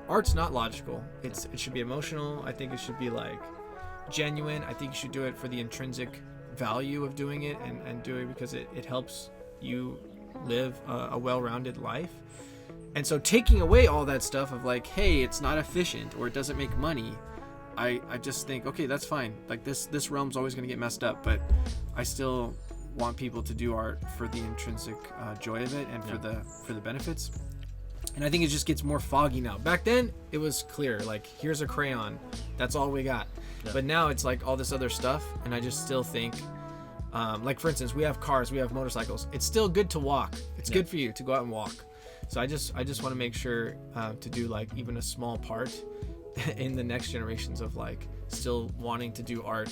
art's not logical. It should be emotional. I think it should be like genuine. I think you should do it for the intrinsic value of doing it, and do it because it helps you live a well-rounded life. And so taking away all that stuff of like, hey, it's not efficient or it doesn't make money, I just think, okay, that's fine. Like this realm's always going to get messed up, but I still want people to do art for the intrinsic joy of it and for the benefits. And I think it just gets more foggy now. Back then it was clear, like, here's a crayon, that's all we got. But now it's like all this other stuff, and I just still think like, for instance, we have cars, we have motorcycles. It's still good to walk. It's good for you to go out and walk. So I just want to make sure to do like even a small part in the next generations of like still wanting to do art,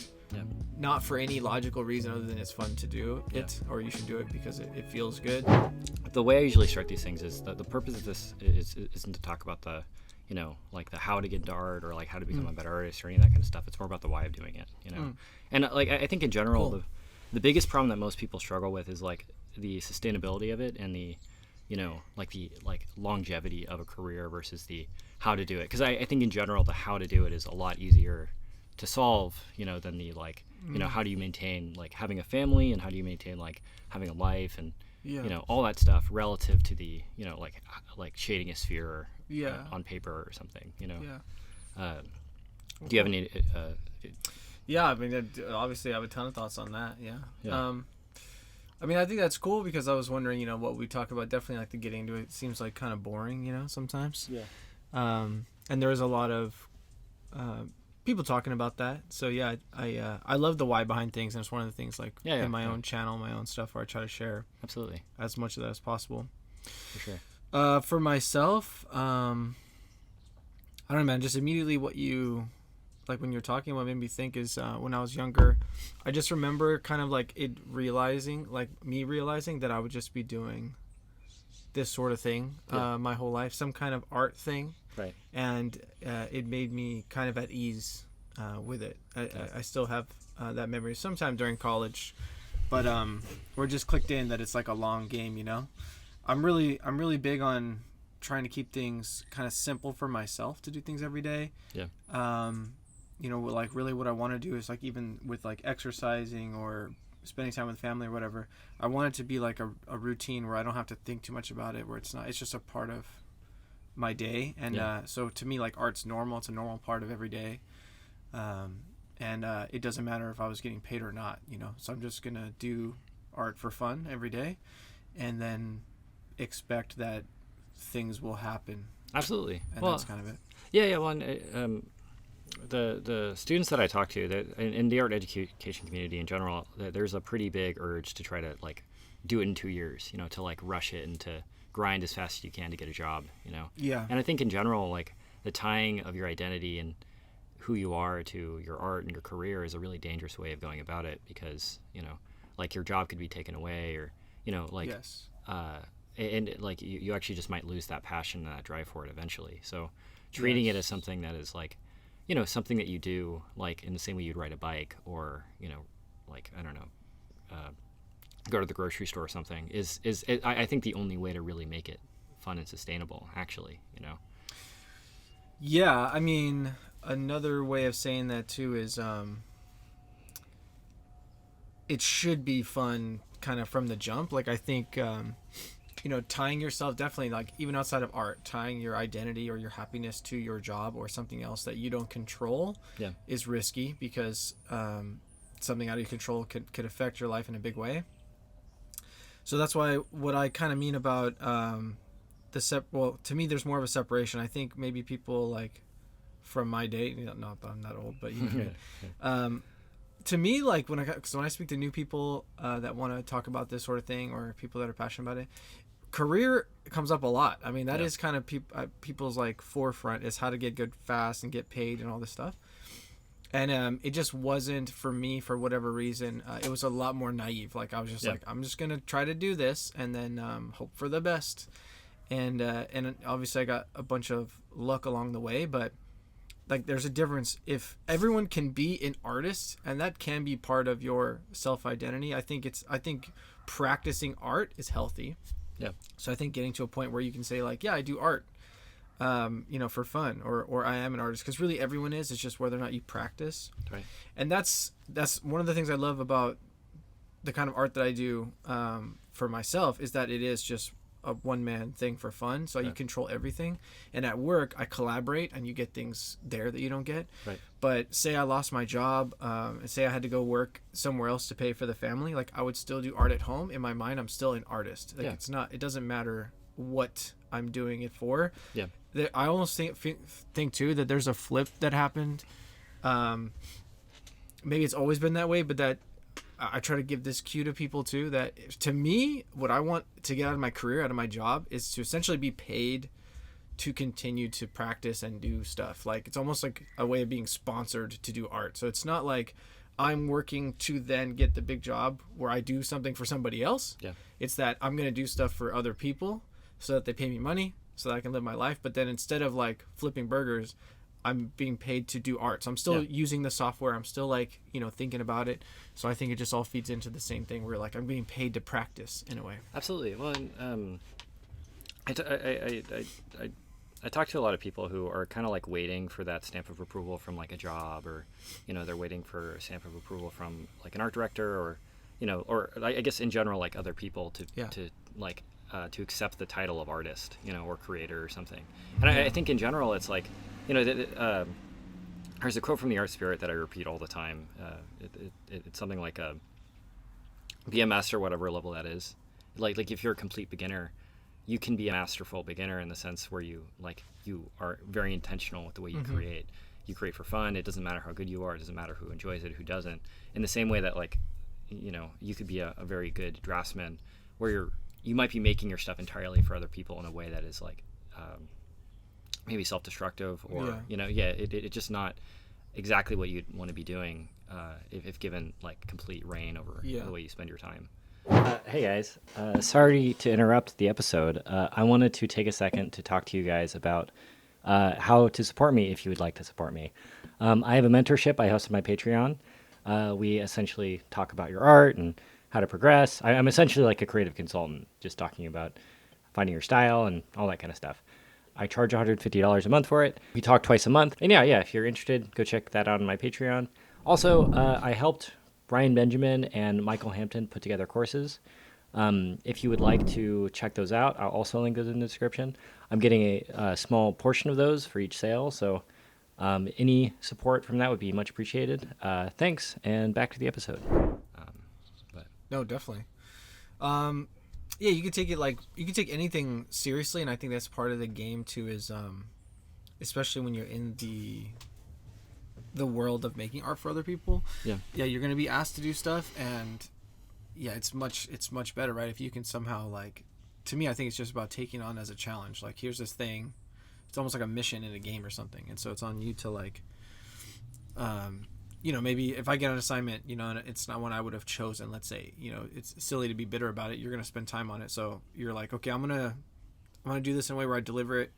not for any logical reason other than it's fun to do it, or you should do it because it feels good. The way I usually start these things is that the purpose of this isn't to talk about the, you know, like the how to get into art or like how to become a better artist or any of that kind of stuff. It's more about the why of doing it, you know. And like I think in general, the biggest problem that most people struggle with is like the sustainability of it and the, you know, like the longevity of a career versus the how to do it. Because I think in general the how to do it is a lot easier to solve, you know, than the like, you know, how do you maintain like having a family and how do you maintain like having a life and you know, all that stuff relative to the, you know, like shading a sphere on paper or something, you know. Do you have any Yeah, I mean, obviously I have a ton of thoughts on that. I mean, I think that's cool because I was wondering, you know, what we talk about. Definitely like the getting into it seems like kind of boring, you know, sometimes. And there is a lot of people talking about that. So yeah, I love the why behind things, and it's one of the things like in my own channel, my own stuff, where I try to share as much of that as possible. For sure. For myself, I don't know, man. Just immediately what you. Like when you're talking, what made me think is when I was younger, I just remember kind of like realizing that I would just be doing this sort of thing my whole life, some kind of art thing. Right. And it made me kind of at ease with it. I still have that memory sometime during college, but we're just clicked in that it's like a long game, you know. I'm really big on trying to keep things kind of simple for myself to do things every day. You know, like really what I want to do is like even with like exercising or spending time with family or whatever, I want it to be like a routine where I don't have to think too much about it, where it's just a part of my day. And so to me, like art's normal. It's a normal part of every day. And it doesn't matter if I was getting paid or not, you know. So I'm just going to do art for fun every day and then expect that things will happen. Absolutely. And that's kind of it. Yeah. Well, the students that I talk to, in the art education community in general, there's a pretty big urge to try to like do it in 2 years, you know, to like rush it and to grind as fast as you can to get a job, you know. And I think in general, like the tying of your identity and who you are to your art and your career is a really dangerous way of going about it, because, you know, like your job could be taken away, or, you know, like and like you actually just might lose that passion and that drive for it eventually. So treating it as something that is like, you know, something that you do like in the same way you'd ride a bike, or, you know, like, I don't know, go to the grocery store or something is I think the only way to really make it fun and sustainable, actually, you know. Yeah, I mean, another way of saying that too is it should be fun kind of from the jump. Like I think you know, tying yourself, definitely, like even outside of art, tying your identity or your happiness to your job or something else that you don't control is risky, because something out of your control could affect your life in a big way. So that's why what I kind of mean about well, to me, there's more of a separation. I think maybe people like from my day, you know, not that I'm that old, but you know, to me, like when I speak to new people that want to talk about this sort of thing, or people that are passionate about it, career comes up a lot. I mean, that is kind of people's like forefront, is how to get good fast and get paid and all this stuff. And it just wasn't for me, for whatever reason. It was a lot more naive. Like I was just like, I'm just gonna try to do this and then hope for the best. And obviously I got a bunch of luck along the way, but like there's a difference. If everyone can be an artist, and that can be part of your self-identity, I think practicing art is healthy. So I think getting to a point where you can say like, yeah, I do art, for fun, or I am an artist, because really everyone is. It's just whether or not you practice. Right. And that's one of the things I love about the kind of art that I do for myself, is that it is just a one-man thing for fun. So you control everything. And at work, I collaborate, and you get things there that you don't get. Right. But say I lost my job, and say I had to go work somewhere else to pay for the family, like I would still do art at home. In my mind, I'm still an artist. Like it doesn't matter what I'm doing it for. Yeah. I almost think too that there's a flip that happened. Maybe it's always been that way, but that I try to give this cue to people too, that to me, what I want to get out of my career, out of my job, is to essentially be paid to continue to practice and do stuff. Like it's almost like a way of being sponsored to do art. So it's not like I'm working to then get the big job where I do something for somebody else. Yeah. It's that I'm going to do stuff for other people so that they pay me money so that I can live my life. But then instead of like flipping burgers, I'm being paid to do art. So I'm still using the software. I'm still like, thinking about it. So I think it just all feeds into the same thing where like I'm being paid to practice in a way. Absolutely. Well, I talk to a lot of people who are kind of like waiting for that stamp of approval from like a job, or, they're waiting for a stamp of approval from like an art director, or, or I guess in general, like other people to accept the title of artist, or creator or something. And I think in general, it's like, there's a quote from the Art Spirit that I repeat all the time. It's something like, be a master, whatever level that is. Like if you're a complete beginner, you can be a masterful beginner in the sense where you are very intentional with the way you create. You create for fun. It doesn't matter how good you are. It doesn't matter who enjoys it, who doesn't. In the same way that you could be a very good draftsman, where you might be making your stuff entirely for other people in a way that is like maybe self-destructive, or it's just not exactly what you'd want to be doing if given like complete reign over the way you spend your time. Hey guys, sorry to interrupt the episode. I wanted to take a second to talk to you guys about how to support me if you would like to support me. I have a mentorship I host on my Patreon. We essentially talk about your art and how to progress. I'm essentially like a creative consultant, just talking about finding your style and all that kind of stuff. I charge $150 a month for it. We talk twice a month. And if you're interested, go check that out on my Patreon. Also, I helped Brian Benjamin and Michael Hampton put together courses. If you would like to check those out, I'll also link those in the description. I'm getting a small portion of those for each sale, so any support from that would be much appreciated. Thanks, and back to the episode. No, definitely. You can take it you can take anything seriously, and I think that's part of the game too. Is especially when you're in the world of making art for other people. Yeah, you're gonna be asked to do stuff, and it's much better, right? If you can somehow to me, I think it's just about taking on as a challenge. Like, here's this thing. It's almost like a mission in a game or something, and so it's on you to maybe if I get an assignment, and it's not one I would have chosen, let's say, it's silly to be bitter about it. You're going to spend time on it. So you're like, okay, I'm going to do this in a way where I deliver it,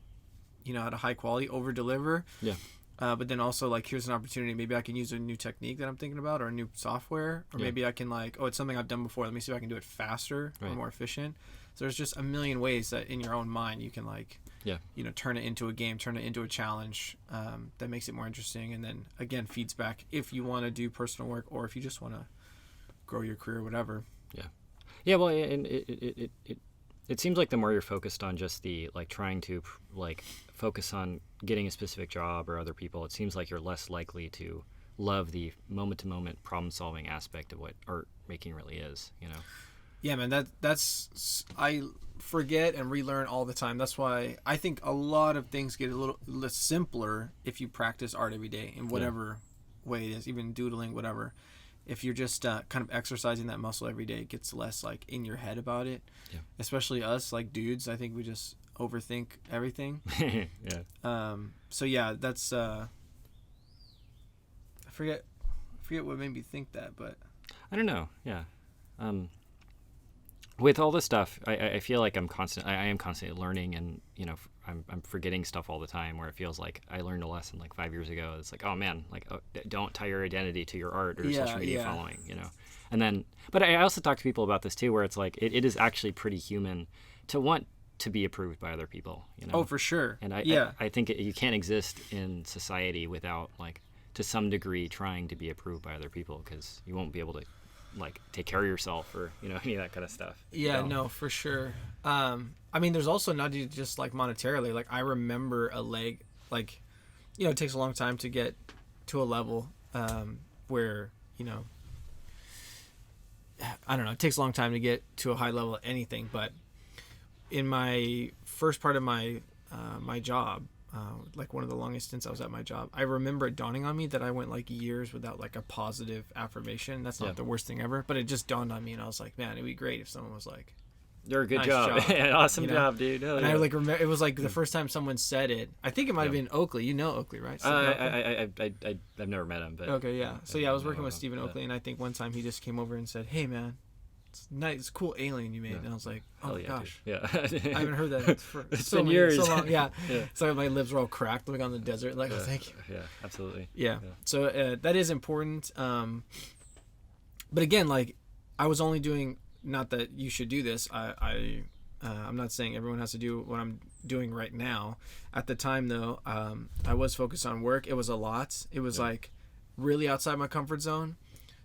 at a high quality, over deliver. Yeah. But then also here's an opportunity. Maybe I can use a new technique that I'm thinking about, or a new software, or maybe I can it's something I've done before. Let me see if I can do it faster or more efficient. So there's just a million ways that in your own mind you can turn it into a game, turn it into a challenge that makes it more interesting, and then again feeds back if you want to do personal work or if you just want to grow your career, whatever. Well, and it seems like the more you're focused on just the trying to focus on getting a specific job or other people, it seems like you're less likely to love the moment-to-moment problem-solving aspect of what art making really is. Yeah, man, that's I forget and relearn all the time. That's why I think a lot of things get a little less simpler if you practice art every day in whatever way it is, even doodling, whatever. If you're just kind of exercising that muscle every day, it gets less in your head about it. Yeah. Especially us, dudes, I think we just overthink everything. So that's I forget what made me think that, but I don't know. With all this stuff, I feel like I am constantly learning, and I'm forgetting stuff all the time, where it feels like I learned a lesson 5 years ago. It's oh man, don't tie your identity to your art or social media following, And then, but I also talk to people about this too, where it's it is actually pretty human to want to be approved by other people, you know? Oh, for sure. And yeah. I think you can't exist in society without, like, to some degree trying to be approved by other people, because you won't be able to, like, take care of yourself or, you know, any of that kind of stuff. Yeah, no, for sure. I mean, there's also not just like monetarily. Like, I remember like, you know, it takes a long time to get to a level where, you know, I don't know, it takes a long time to get to a high level of anything. But in my first part of my my job, like one of the longest stints I was at my job, I remember it dawning on me that I went like years without like a positive affirmation. That's not the worst thing ever, but it just dawned on me, and I was like, man, it'd be great if someone was like, "You're a good nice job. Awesome, you know? Job, dude." Hell and I like remember it was like the first time someone said it. I think it might have been Oakley. You know Oakley, right? I've never met him, but okay, yeah. So yeah, I was working with Stephen Oakley, and I think one time he just came over and said, "Hey, man, it's nice, it's a cool alien you made." And I was like, "Oh my gosh, yeah." I haven't heard that for it's been years, so long. Yeah. So my lips were all cracked, like on the desert. Like, oh, thank you. Yeah, absolutely. Yeah. So that is important. But again, like, I was only doing. Not that you should do this. I'm not saying everyone has to do what I'm doing right now. At the time, though, I was focused on work. It was a lot. It was like really outside my comfort zone.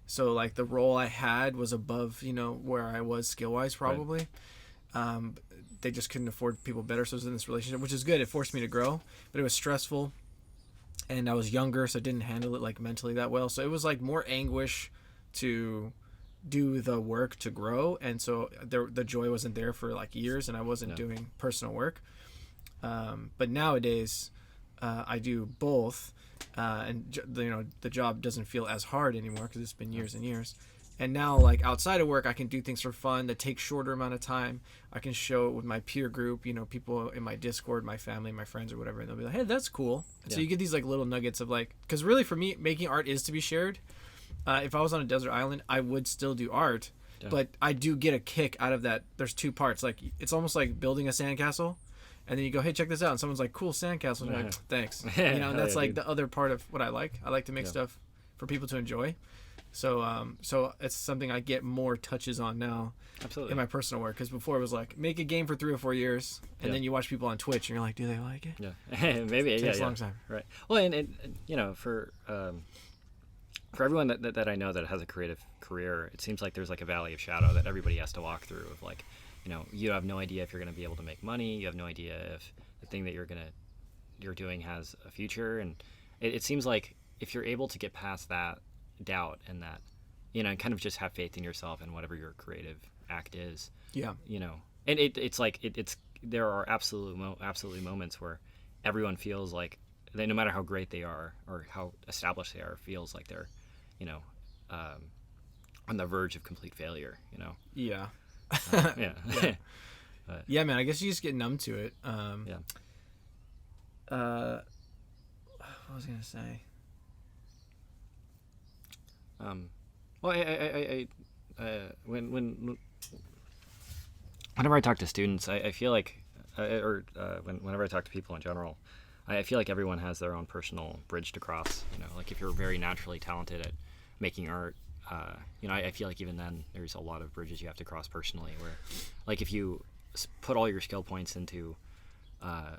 So like the role I had was above, you know, where I was skill wise probably. Right. They just couldn't afford people better, so I was in this relationship, which is good. It forced me to grow, but it was stressful, and I was younger, so I didn't handle it like mentally that well. So it was like more anguish to do the work to grow, and so the joy wasn't there for like years, and I wasn't doing personal work. But nowadays, I do both, and you know, the job doesn't feel as hard anymore because it's been years and years. And now, like outside of work, I can do things for fun that take shorter amount of time. I can show it with my peer group, you know, people in my Discord, my family, my friends, or whatever, and they'll be like, "Hey, that's cool." And so you get these like little nuggets of like, because really for me, making art is to be shared. If I was on a desert island, I would still do art, but I do get a kick out of that. There's two parts. Like, it's almost like building a sandcastle, and then you go, "Hey, check this out," and someone's like, "Cool sandcastle," and you're like, "Thanks." You know, and that's like the other part of what I like. I like to make stuff for people to enjoy. So, so it's something I get more touches on now. Absolutely. In my personal work, because before it was like make a game for 3 or 4 years, and then you watch people on Twitch, and you're like, "Do they like it?" Yeah, maybe. It takes a long time. Right. Well, and you know, for everyone that I know that has a creative career, it seems like there's like a valley of shadow that everybody has to walk through. Of like, you know, you have no idea if you're going to be able to make money. You have no idea if the thing that you're doing has a future. And it seems like if you're able to get past that doubt and that, you know, and kind of just have faith in yourself and whatever your creative act is. Yeah. You know, and it's like it's there are absolutely moments where everyone feels like they, no matter how great they are or how established they are, feels like they're, you know, on the verge of complete failure, you know? Yeah. Yeah. Yeah, man, I guess you just get numb to it. What was I going to say? Well, whenever I talk to students, I feel like, whenever I talk to people in general, I feel like everyone has their own personal bridge to cross. You know, like if you're very naturally talented at making art, you know, I feel like even then there's a lot of bridges you have to cross personally. Where, like, if you put all your skill points into,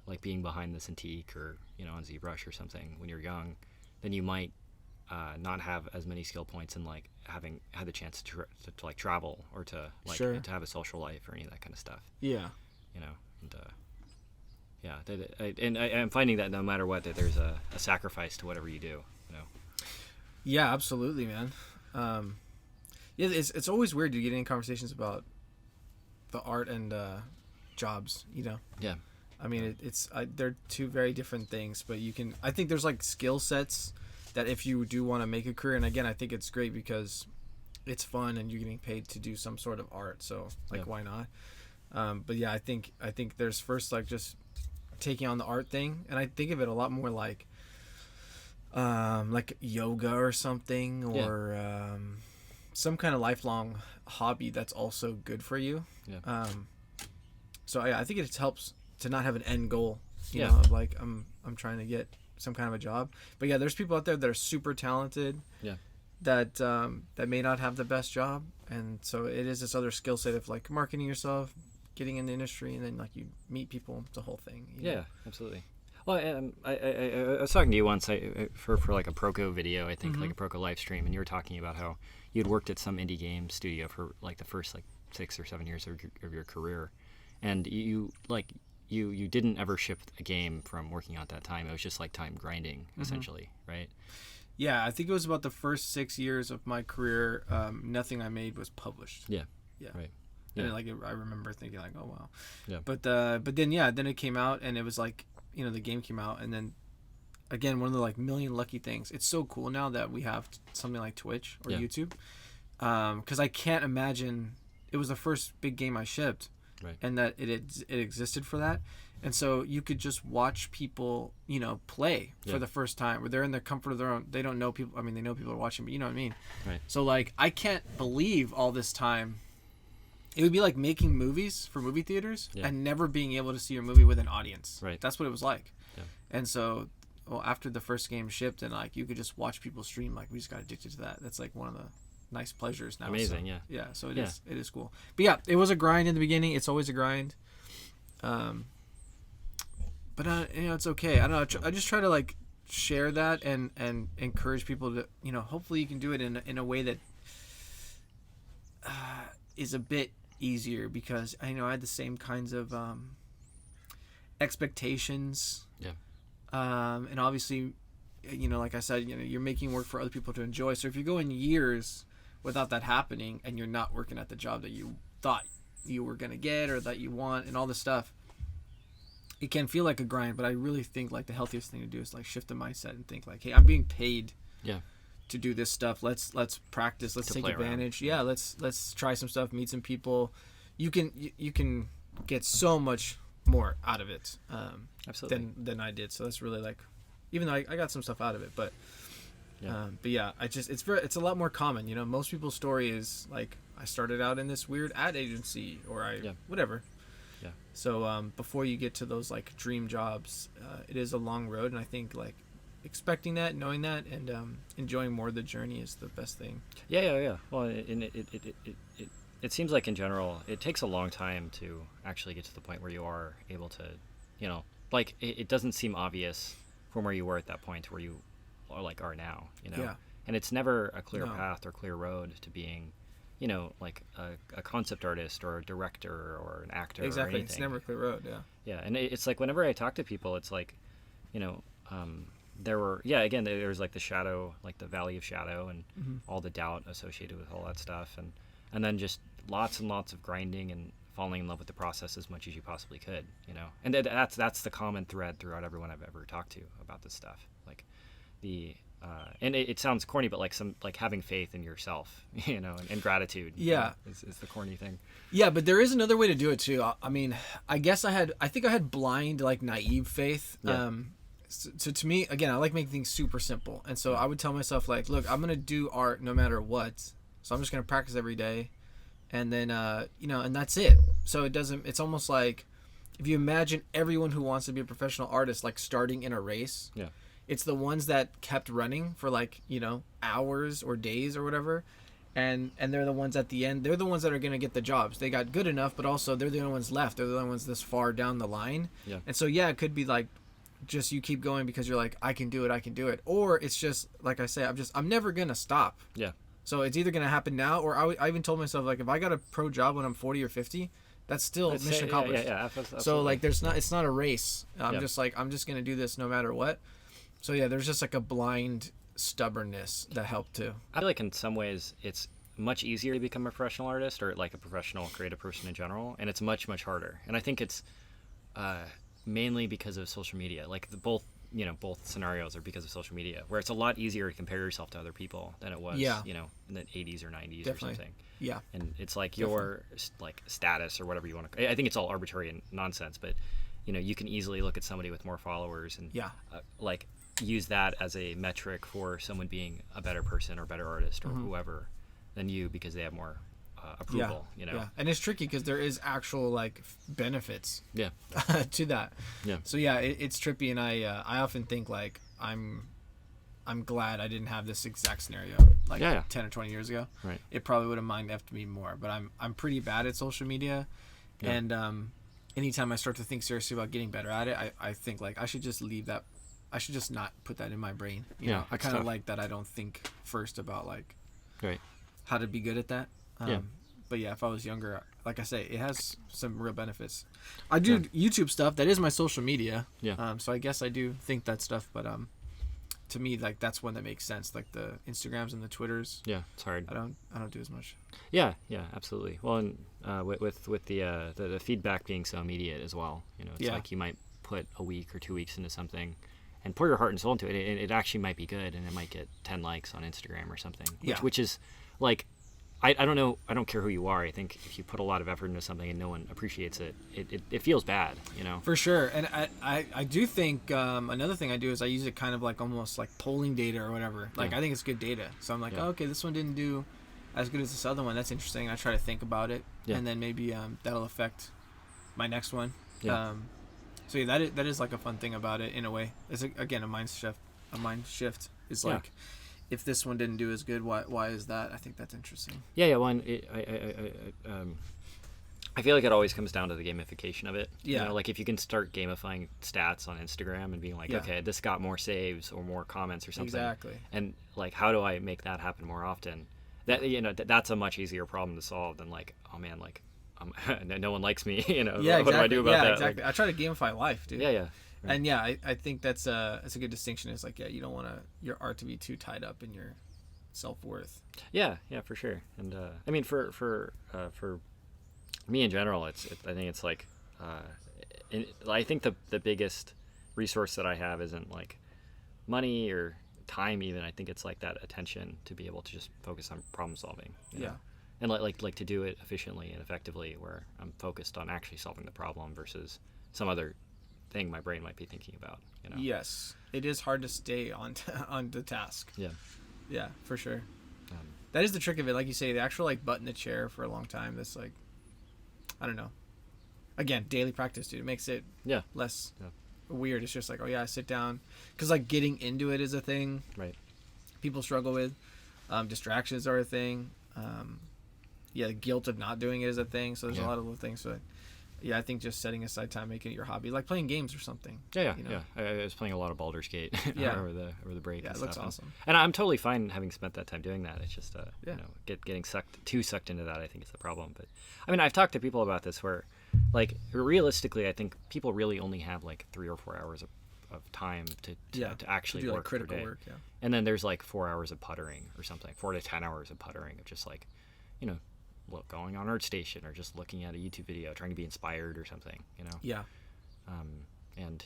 like being behind the Cintiq or, you know, on ZBrush or something when you're young, then you might not have as many skill points in like having had the chance to like travel or to like to have a social life or any of that kind of stuff. Yeah. You know, and I'm finding that no matter what, that there's a sacrifice to whatever you do, you know. Yeah, absolutely, man. Yeah, it's always weird to get in conversations about the art and jobs, you know. Yeah. I mean, they're two very different things, but I think there's like skill sets that if you do want to make a career, and again, I think it's great because it's fun and you're getting paid to do some sort of art, so like why not? But yeah, I think there's first like just taking on the art thing, and I think of it a lot more like yoga or something, or some kind of lifelong hobby that's also good for you. Yeah. So I think it helps to not have an end goal, you know, of like I'm trying to get some kind of a job. But yeah, there's people out there that are super talented. Yeah. That may not have the best job, and so it is this other skill set of like marketing yourself, getting in the industry, and then like you meet people, the whole thing. Yeah, absolutely. Well, I was talking to you once for like a Proco video, I think, like a Proco live stream, and you were talking about how you'd worked at some indie game studio for like the first like 6 or 7 years of your career, and you didn't ever ship a game from working on at that time. It was just like time grinding, essentially, right? Yeah, I think it was about the first 6 years of my career. Nothing I made was published. Yeah. Yeah. Right. Yeah. And I remember thinking like, oh wow. Yeah. But then it came out, and it was like, the game came out, and then again, one of the like million lucky things. It's so cool now that we have something like Twitch or YouTube, because I can't imagine it was the first big game I shipped, right? And that it existed for that. And so you could just watch people, play for the first time, where they're in the comfort of their own. They don't know people. I mean, they know people are watching, but you know what I mean? Right. So like, I can't believe all this time. It would be like making movies for movie theaters and never being able to see your movie with an audience. Right. That's what it was like. Yeah. And so, after the first game shipped, and like you could just watch people stream, like we just got addicted to that. That's like one of the nice pleasures now. Amazing, so, yeah. So it is cool. But yeah, it was a grind in the beginning. It's always a grind. But it's okay. I don't know. I just try to like share that and encourage people to, hopefully you can do it in a way that is a bit easier, because I had the same kinds of expectations. Yeah. And obviously, like I said, you're making work for other people to enjoy. So if you go in years without that happening, and you're not working at the job that you thought you were gonna get or that you want, and all this stuff, it can feel like a grind. But I really think like the healthiest thing to do is like shift the mindset and think like, hey, I'm being paid to do this stuff. Let's practice. Let's take advantage. Yeah, let's try some stuff, meet some people. You can get so much more out of it absolutely than I did. So that's really like, even though I got some stuff out of it, but yeah, it's a lot more common. Most people's story is like, I started out in this weird ad agency, or whatever. Yeah. So before you get to those like dream jobs, it is a long road, and I think like expecting that, knowing that, and enjoying more of the journey is the best thing. Yeah. Well, and it seems like in general it takes a long time to actually get to the point where you are able to, like it doesn't seem obvious from where you were at that point where you are now, Yeah. And it's never a clear path or clear road to being, like a concept artist or a director or an actor. Exactly. Or anything. It's never a clear road. Yeah. Yeah, and it's like whenever I talk to people, it's like, there's like the shadow, like the valley of shadow, and all the doubt associated with all that stuff, and then just lots and lots of grinding and falling in love with the process as much as you possibly could, and that's the common thread throughout everyone I've ever talked to about this stuff. Like and it sounds corny, but like having faith in yourself, and gratitude. Yeah, is the corny thing. Yeah, but there is another way to do it too. I mean, I think I had blind, like naive faith. Yeah. So to me, again, I like making things super simple, and so I would tell myself like, look, I'm gonna do art no matter what. So I'm just gonna practice every day, and then and that's it. So it's almost like if you imagine everyone who wants to be a professional artist like starting in a race. Yeah. It's the ones that kept running for like, hours or days or whatever. And they're the ones at the end. They're the ones that are going to get the jobs. They got good enough, but also they're the only ones left. They're the only ones this far down the line. Yeah. And so, yeah, it could be like just you keep going because you're like, I can do it. Or it's just, like I say, I'm never going to stop. Yeah. So it's either going to happen now, or I even told myself, like, if I got a pro job when I'm 40 or 50, that's still mission accomplished. Yeah, absolutely. So, like, it's not a race. I'm just going to do this no matter what. So yeah, there's just like a blind stubbornness that helped too. I feel like in some ways it's much easier to become a professional artist or like a professional creative person in general, and it's much, much harder. And I think it's mainly because of social media. Like both scenarios are because of social media, where it's a lot easier to compare yourself to other people than it was, in the 80s or 90s or something. Yeah. And it's like your like status or whatever you want to. I think it's all arbitrary and nonsense, but you can easily look at somebody with more followers and like use that as a metric for someone being a better person or better artist or whoever than you because they have more approval. Yeah. And it's tricky because there is actual like benefits to that. Yeah. So yeah, it's trippy, and I often think like I'm glad I didn't have this exact scenario like 10 or 20 years ago. Right. It probably would have mind effed me more, but I'm pretty bad at social media. Yeah. And anytime I start to think seriously about getting better at it, I think like I should just leave that. I should just not put that in my brain. You know, I kind of like that I don't think first about like how to be good at that. But yeah, if I was younger, like I say, it has some real benefits. I do YouTube stuff. That is my social media. Yeah. So I guess I do think that stuff, but to me, like that's one that makes sense. Like the Instagrams and the Twitters. Yeah, it's hard. I don't do as much. Yeah, absolutely. Well, and with the feedback being so immediate as well, you know, it's like you might put a week or 2 weeks into something, and pour your heart and soul into it. It actually might be good, and it might get 10 likes on Instagram or something. Which is like, I don't know. I don't care who you are. I think if you put a lot of effort into something and no one appreciates it, it feels bad, you know. For sure. And I do think another thing I do is I use it kind of like almost like polling data or whatever. Like I think it's good data. So I'm like, oh, okay, this one didn't do as good as this other one. That's interesting. I try to think about it, and then maybe that'll affect my next one. So yeah, that is like a fun thing about it in a way. It's again a mind shift. A mind shift is like, if this one didn't do as good, why is that? I think that's interesting. Yeah. One, I feel like it always comes down to the gamification of it. Yeah. You know, like if you can start gamifying stats on Instagram and being like, okay, this got more saves or more comments or something. Exactly. And like, how do I make that happen more often? That, you know, that's a much easier problem to solve than like, oh man, like, no one likes me. You know, what do I do about that? Yeah, exactly. Like, I try to gamify life, dude. Yeah. Right. And I think that's a good distinction. It's like, you don't want your art to be too tied up in your self-worth. Yeah, for sure. And I mean, for me in general, I think it's like, I think the biggest resource that I have isn't like money or time even. I think it's like that attention to be able to just focus on problem solving. You know? And like to do it efficiently and effectively, where I'm focused on actually solving the problem versus some other thing my brain might be thinking about, you know. Yes, it is hard to stay on the task. Yeah, for sure. That is the trick of it. Like you say, the actual like butt in the chair for a long time. That's like, I don't know. Again, daily practice, dude. It makes it less weird. It's just like, oh yeah, I sit down, because like getting into it is a thing. Right. People struggle with. Distractions are a thing. The guilt of not doing it is a thing. So there's a lot of little things. So yeah, I think just setting aside time, making it your hobby, like playing games or something. Yeah. I was playing a lot of Baldur's Gate over the break. Yeah, it looks awesome. And I'm totally fine having spent that time doing that. It's just you know, getting too sucked into that, I think is the problem. But I mean, I've talked to people about this where, like, realistically, I think people really only have like 3 or 4 hours of time to actually do, work like, critical per day. work. Yeah. And then there's like 4 hours of puttering or something, 4 to 10 hours of puttering of just like, you know, going on ArtStation or just looking at a YouTube video, trying to be inspired or something, you know? Yeah. And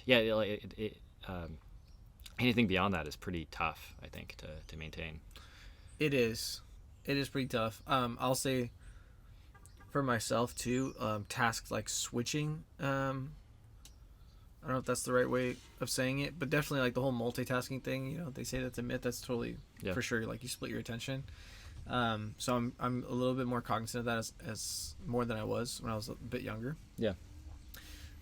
anything beyond that is pretty tough, I think, to maintain. It is pretty tough. I'll say for myself too, tasks like switching, I don't know if that's the right way of saying it, but definitely like the whole multitasking thing, you know, they say that's a myth. That's totally for sure. Like you split your attention. So I'm a little bit more cognizant of that as more than I was when I was a bit younger. Yeah.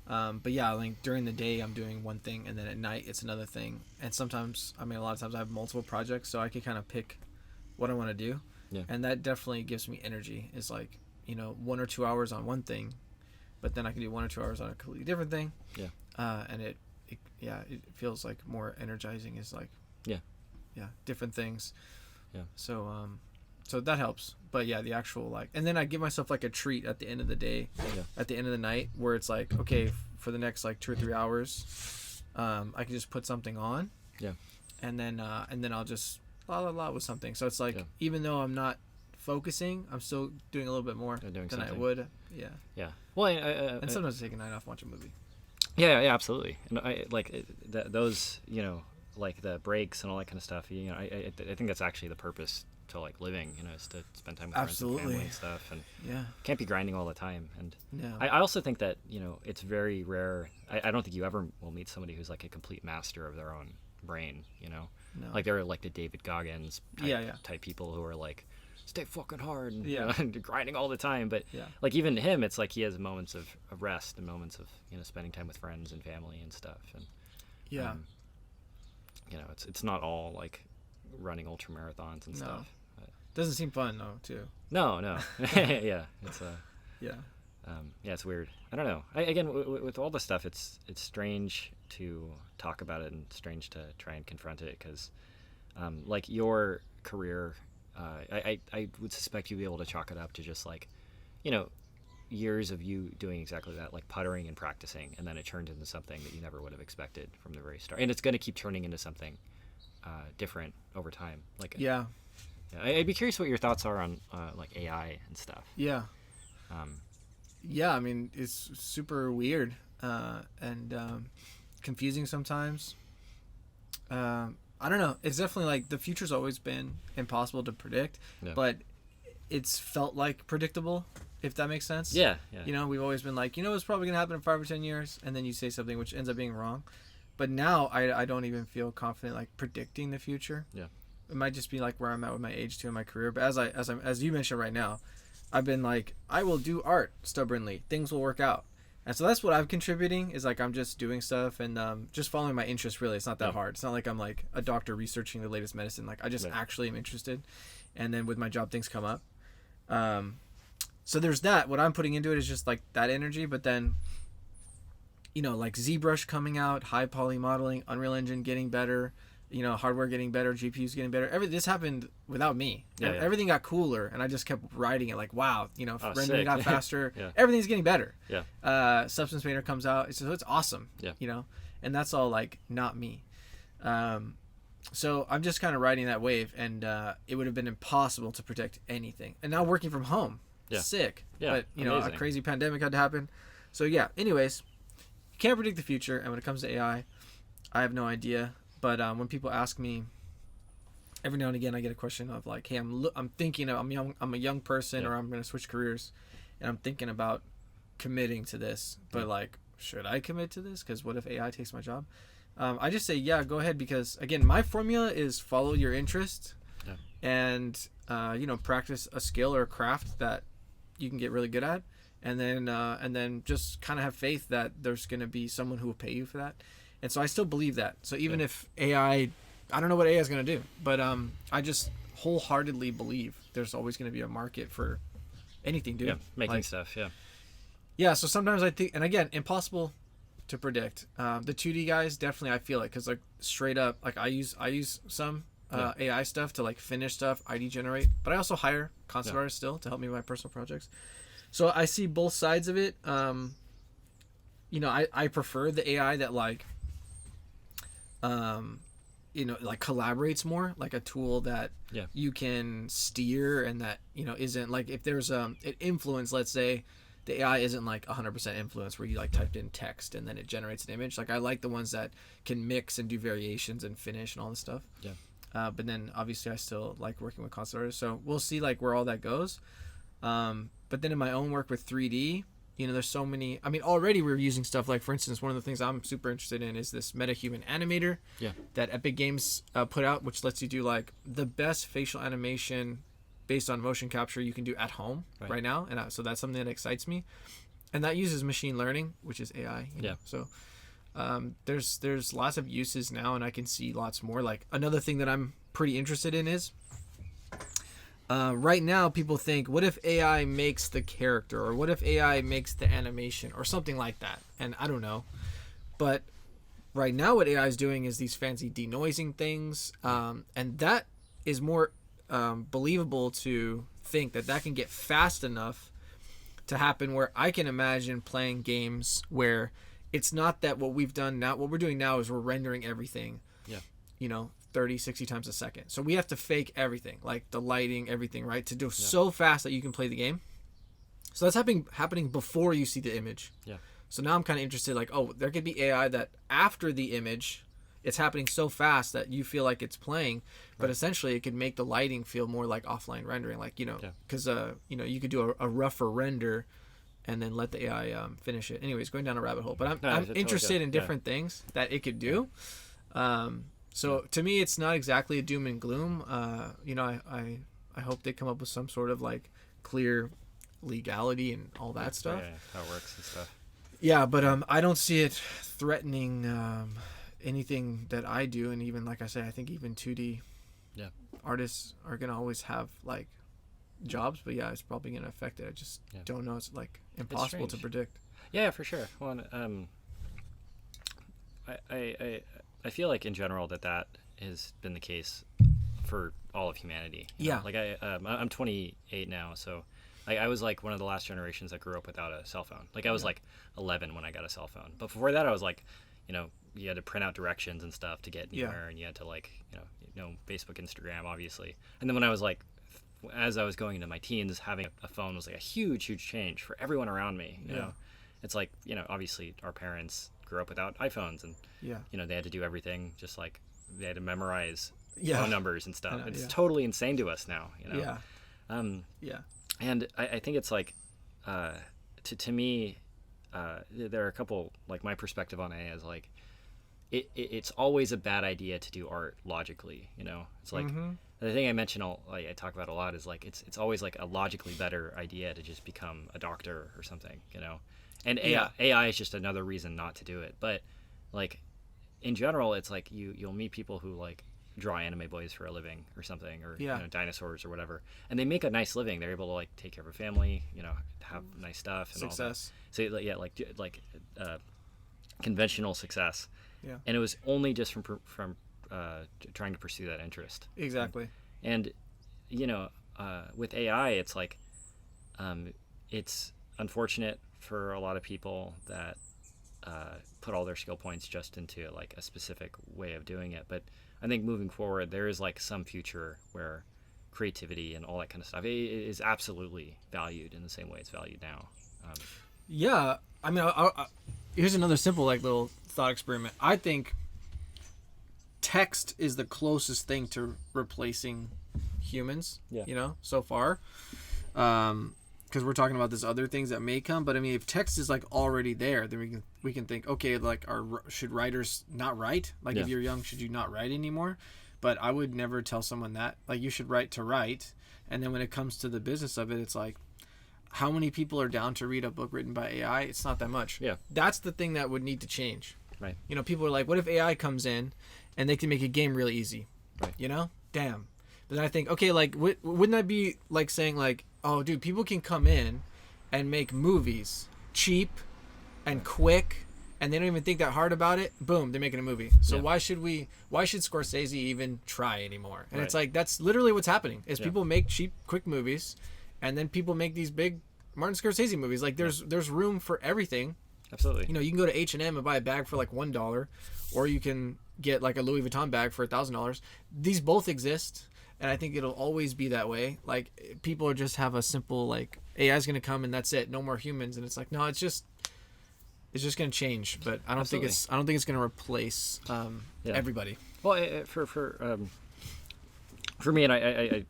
But yeah, like during the day I'm doing one thing, and then at night it's another thing. And sometimes, I mean, a lot of times I have multiple projects, so I can kind of pick what I want to do. Yeah. And that definitely gives me energy. It's like, you know, 1 or 2 hours on one thing, but then I can do 1 or 2 hours on a completely different thing. Yeah. And it feels like more energizing. Is like, different things. Yeah. So that helps. But yeah, the actual like, and then I give myself like a treat at the end of the day, at the end of the night, where it's like, okay, for the next like 2 or 3 hours, I can just put something on. Yeah. And then I'll just la with something. So it's like, even though I'm not focusing, I'm still doing a little bit more than I would. Yeah. Yeah. Well, and sometimes I take a night off, watch a movie. Yeah, absolutely. And I like those, you know, like the breaks and all that kind of stuff. You know, I think that's actually the purpose to like living, you know, is to spend time with friends and family and stuff, and can't be grinding all the time. And I also think that, you know, it's very rare. I don't think you ever will meet somebody who's like a complete master of their own brain, you know. Like there are like the David Goggins type people who are like, stay fucking hard and, you know, and grinding all the time. But like even him, it's like he has moments of rest and moments of, you know, spending time with friends and family and stuff. And you know, it's not all like running ultra marathons and stuff. Doesn't seem fun though, too. No. Yeah, it's Yeah, it's weird. I don't know. Again, with all this stuff, it's strange to talk about it and strange to try and confront it because, like your career, I would suspect you'd be able to chalk it up to just like, you know, years of you doing exactly that, like puttering and practicing, and then it turned into something that you never would have expected from the very start, and it's going to keep turning into something different over time. Like, yeah, I'd be curious what your thoughts are on like AI and stuff. Yeah. Yeah, I mean, it's super weird and confusing sometimes. I don't know. It's definitely like the future's always been impossible to predict, but it's felt like predictable, if that makes sense. Yeah. You know, we've always been like, you know, it's probably going to happen in 5 or 10 years, and then you say something which ends up being wrong. But now I don't even feel confident like predicting the future. Yeah. It might just be like where I'm at with my age too in my career. But as you mentioned right now, I've been like, I will do art stubbornly. Things will work out. And so that's what I'm contributing is like I'm just doing stuff and just following my interest really. It's not that hard. It's not like I'm like a doctor researching the latest medicine. Like I just actually am interested. And then with my job things come up. So there's that. What I'm putting into it is just like that energy. But then, you know, like ZBrush coming out, high poly modeling, Unreal Engine getting better. You know, hardware getting better, GPUs getting better. This happened without me. Everything got cooler, and I just kept riding it. Like, wow, you know, rendering got faster. Everything's getting better. Substance Painter comes out. It's awesome. You know, and that's all like not me. So I'm just kind of riding that wave, and it would have been impossible to predict anything. And now working from home, sick. But you know, a crazy pandemic had to happen. So yeah. Anyways, you can't predict the future, and when it comes to AI, I have no idea. But when people ask me, every now and again, I get a question of like, "Hey, I'm thinking of, I'm a young person, or I'm going to switch careers, and I'm thinking about committing to this. But like, should I commit to this? Because what if AI takes my job?" I just say, yeah, go ahead. Because again, my formula is follow your interest, and you know, practice a skill or a craft that you can get really good at, and then just kind of have faith that there's going to be someone who will pay you for that. And so I still believe that. So even if AI, I don't know what AI is going to do, but I just wholeheartedly believe there's always going to be a market for anything, dude. Yeah, making stuff, Yeah, so sometimes I think, and again, impossible to predict. The 2D guys, definitely I feel it, because like straight up, like I use some AI stuff to like finish stuff, ID generate, but I also hire concept artists still to help me with my personal projects. So I see both sides of it. You know, I prefer the AI that like, you know, like collaborates more, like a tool that you can steer, and that, you know, isn't like, if there's an influence, let's say the AI isn't like 100% influence where you like typed in text and then it generates an image. Like I like the ones that can mix and do variations and finish and all this stuff. But then obviously I still like working with concept artists, so we'll see like where all that goes. But then in my own work with 3D, you know, there's so many. I mean, already we're using stuff like, for instance, one of the things I'm super interested in is this MetaHuman animator that Epic Games put out, which lets you do like the best facial animation based on motion capture you can do at home right now. And so that's something that excites me. And that uses machine learning, which is AI. You know? So there's lots of uses now, and I can see lots more. Like another thing that I'm pretty interested in is, right now people think, what if AI makes the character, or what if AI makes the animation, or something like that? And I don't know, but right now what AI is doing is these fancy denoising things, and that is more believable to think that can get fast enough to happen, where I can imagine playing games where it's not that what we're doing now is we're rendering everything, you know, 30, 60 times a second. So we have to fake everything, like the lighting, everything, right? To do so fast that you can play the game. So that's happening before you see the image. So now I'm kind of interested, like, oh, there could be AI that after the image, it's happening so fast that you feel like it's playing, but essentially it could make the lighting feel more like offline rendering, like, you know, because, you know, you could do a rougher render and then let the AI finish it. Anyways, going down a rabbit hole, but I'm interested in different things that it could do. So to me, it's not exactly a doom and gloom. You know, I hope they come up with some sort of like clear legality and all that stuff. How it works and stuff. Yeah, but I don't see it threatening anything that I do. And even, like I say, I think even 2D artists are gonna always have like jobs. But yeah, it's probably gonna affect it. I just don't know. It's like impossible to predict. Yeah, for sure. Well, I feel like in general that has been the case for all of humanity. Yeah. Like I'm 28 now, so I was like one of the last generations that grew up without a cell phone. Like I was like 11 when I got a cell phone. But before that, I was like, you had to print out directions and stuff to get anywhere, and you had to like, Facebook, Instagram, obviously. And then when I was like, as I was going into my teens, having a phone was like a huge, huge change for everyone around me. You know, it's like, obviously our parents grew up without iPhones, and they had to do everything just like they had to memorize phone numbers and stuff. It's totally insane to us now. And I think it's like, to me, there are a couple, like my perspective on AI is like, it's always a bad idea to do art logically. It's like the thing I mention, I talk about a lot is like it's always like a logically better idea to just become a doctor or something. And AI is just another reason not to do it. But like in general, it's like you'll meet people who like draw anime boys for a living or something, or dinosaurs or whatever, and they make a nice living. They're able to like take care of a family, have nice stuff and success. All that. So like conventional success. Yeah. And it was only just from trying to pursue that interest. Exactly. And with AI, it's like it's unfortunate for a lot of people that put all their skill points just into like a specific way of doing it. But I think moving forward, there is like some future where creativity and all that kind of stuff is absolutely valued in the same way it's valued now. Yeah, I mean, here's another simple like little thought experiment. I think text is the closest thing to replacing humans. So far, because we're talking about this other things that may come. But I mean, if text is like already there, then we can think, okay, like should writers not write? Like if you're young, should you not write anymore? But I would never tell someone that. Like you should write to write. And then when it comes to the business of it, it's like, how many people are down to read a book written by AI? It's not that much. Yeah. That's the thing that would need to change. Right. People are like, what if AI comes in and they can make a game really easy? Right. Damn. But then I think, okay, like, wouldn't that be like saying like, oh, dude, people can come in and make movies cheap and quick, and they don't even think that hard about it. Boom, they're making a movie. So why should Scorsese even try anymore? And it's like, that's literally what's happening is people make cheap, quick movies, and then people make these big Martin Scorsese movies. Like there's room for everything. Absolutely. You can go to H&M and buy a bag for like $1, or you can get like a Louis Vuitton bag for $1,000. These both exist, and I think it'll always be that way. Like people are just have a simple like AI's gonna come and that's it, no more humans, and it's like no, it's just gonna change. But I don't think it's gonna replace everybody. Well, for me, and I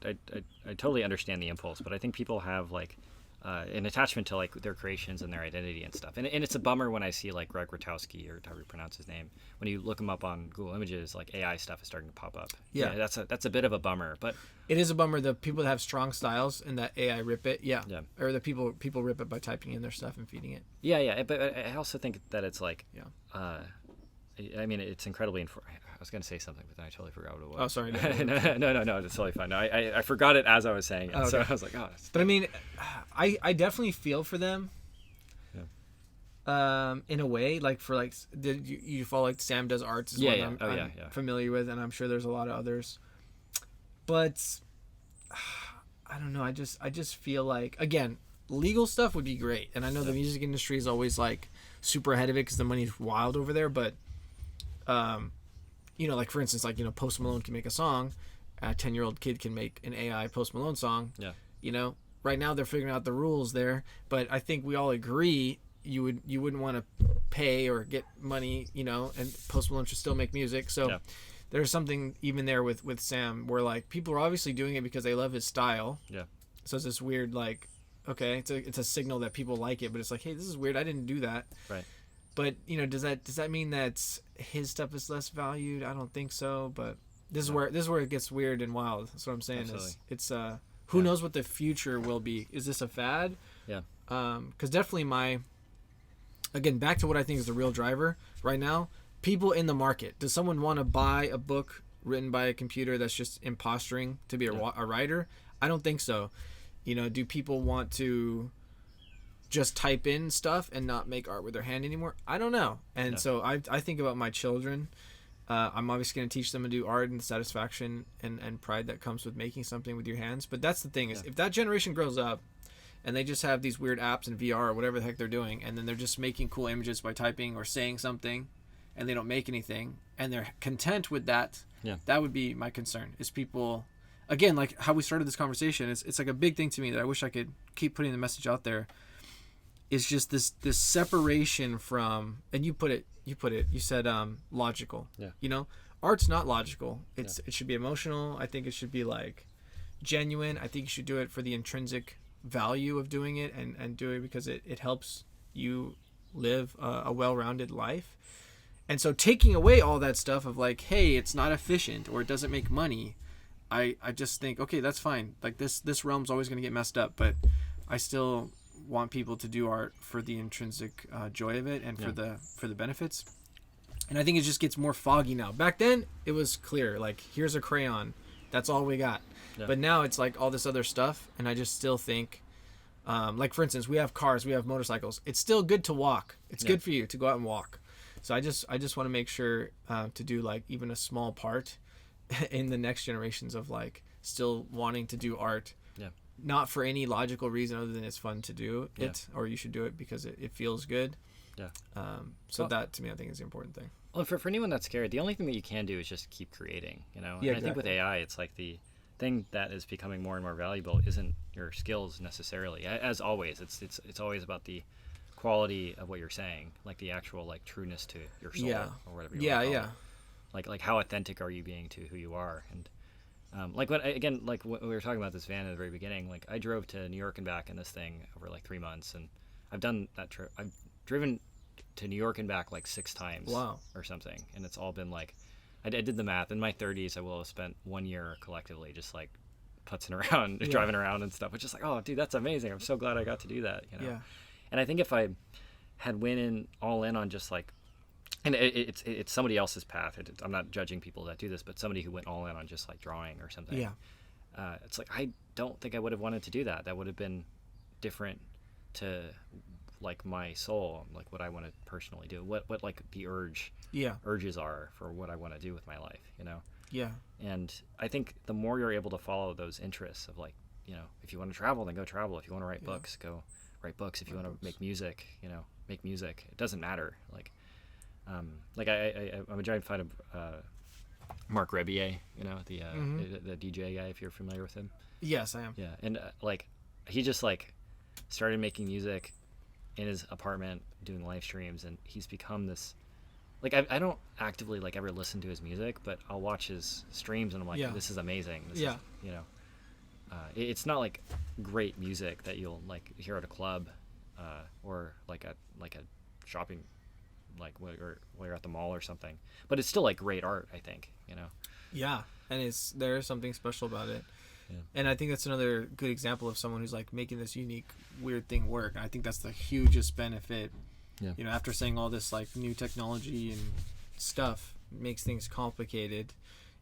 totally understand the impulse, but I think people have like an attachment to like their creations and their identity and stuff. And it's a bummer when I see like Greg Rotowski, or however you pronounce his name, when you look him up on Google Images, like AI stuff is starting to pop up. Yeah, that's a bit of a bummer, but it is a bummer. The people that have strong styles and that AI rip it, or the people rip it by typing in their stuff and feeding it. Yeah. But I also think that it's like, I mean, it's incredibly. I was going to say something, but then I totally forgot what it was. Oh, sorry. No, it's totally fine. No, I forgot it as I was saying it, okay. So I was like, oh. But I mean, I definitely feel for them. Yeah. In a way, like for like, did you follow like Sam Does Arts? Is one I'm familiar with, and I'm sure there's a lot of others. But I don't know. I just feel like, again, legal stuff would be great, and I know the music industry is always like super ahead of it because the money's wild over there, but like for instance, like Post Malone can make a song, a 10-year-old kid can make an AI Post Malone song. Yeah. Right now they're figuring out the rules there, but I think we all agree you wouldn't want to pay or get money, and Post Malone should still make music. So there's something even there with Sam where like people are obviously doing it because they love his style. Yeah. So it's this weird like, okay, it's a signal that people like it, but it's like, hey, this is weird. I didn't do that. Right. But does that mean that his stuff is less valued? I don't think so. But this is where it gets weird and wild. That's what I'm saying. It's who knows what the future will be? Is this a fad? Yeah. Because definitely again, back to what I think is the real driver right now. People in the market. Does someone want to buy a book written by a computer that's just imposturing to be a writer? I don't think so. Do people want to just type in stuff and not make art with their hand anymore? I don't know. And so I think about my children. I'm obviously going to teach them to do art and the satisfaction and pride that comes with making something with your hands. But that's the thing is, if that generation grows up and they just have these weird apps and VR or whatever the heck they're doing, and then they're just making cool images by typing or saying something, and they don't make anything, and they're content with that, that would be my concern. Is people, again, like how we started this conversation, it's like a big thing to me that I wish I could keep putting the message out there. Is just this separation from, and you said logical. Yeah. You know, art's not logical. It should be emotional. I think it should be like genuine. I think you should do it for the intrinsic value of doing it, and do it because it helps you live a well-rounded life. And so taking away all that stuff of like, hey, it's not efficient or it doesn't make money, I just think, okay, that's fine. Like this realm's always going to get messed up, but I still want people to do art for the intrinsic joy of it and for the benefits. And I think it just gets more foggy now. Back then it was clear, like, here's a crayon, that's all we got. But now it's like all this other stuff, and I just still think like, for instance, we have cars, we have motorcycles. It's still good to walk. It's good for you to go out and walk. So I just want to make sure to do like even a small part in the next generations of like still wanting to do art. Not for any logical reason other than it's fun to do it, or you should do it because it feels good. So that to me, I think is the important thing. Well, for anyone that's scared, the only thing that you can do is just keep creating, you know? And I think with AI, it's like the thing that is becoming more and more valuable isn't your skills necessarily. As always, it's always about the quality of what you're saying, like the actual like trueness to your soul or whatever you want to call it. Like how authentic are you being to who you are? And like when we were talking about this van at the very beginning, like I drove to New York and back in this thing over like 3 months, and I've done that trip. I've driven to New York and back like 6 times or something, and it's all been like, I did the math. In my 30s, I will have spent 1 year collectively just like putzing around, driving around and stuff, which is like, oh dude, that's amazing. I'm so glad I got to do that, you know? And I think if I had went all in on just like, and it's somebody else's path. I'm not judging people that do this, but somebody who went all in on just like drawing or something. It's like, I don't think I would have wanted to do that. That would have been different to like my soul, like what I want to personally do, what like the urges are for what I want to do with my life, you know? And I think the more you're able to follow those interests of like, you know, if you want to travel, then go travel. If you want to write books, go write books. If you want to make music, you know, make music. It doesn't matter. I'm a giant fan of Mark Rebier, you know, the DJ guy, if you're familiar with him. Yes, I am. Yeah, and like he just like started making music in his apartment, doing live streams, and he's become this. Like I don't actively like ever listen to his music, but I'll watch his streams and I'm like, this is amazing. This is, you know, it's not like great music that you'll like hear at a club or like a shopping, like where you're at the mall or something, but it's still like great art, I think, you know? And there's something special about it. And I think that's another good example of someone who's like making this unique weird thing work. And I think that's the hugest benefit. You know, after saying all this like new technology and stuff makes things complicated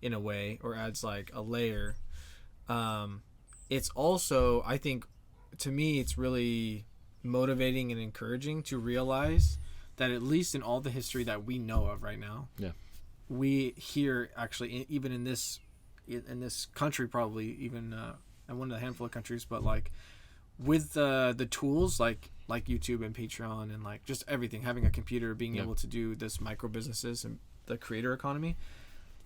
in a way, or adds like a layer, it's also, I think, to me, it's really motivating and encouraging to realize that at least in all the history that we know of right now, we here actually, even in this country, probably even in one of the handful of countries, but like with the tools like YouTube and Patreon and like just everything, having a computer, being able to do this micro businesses and the creator economy,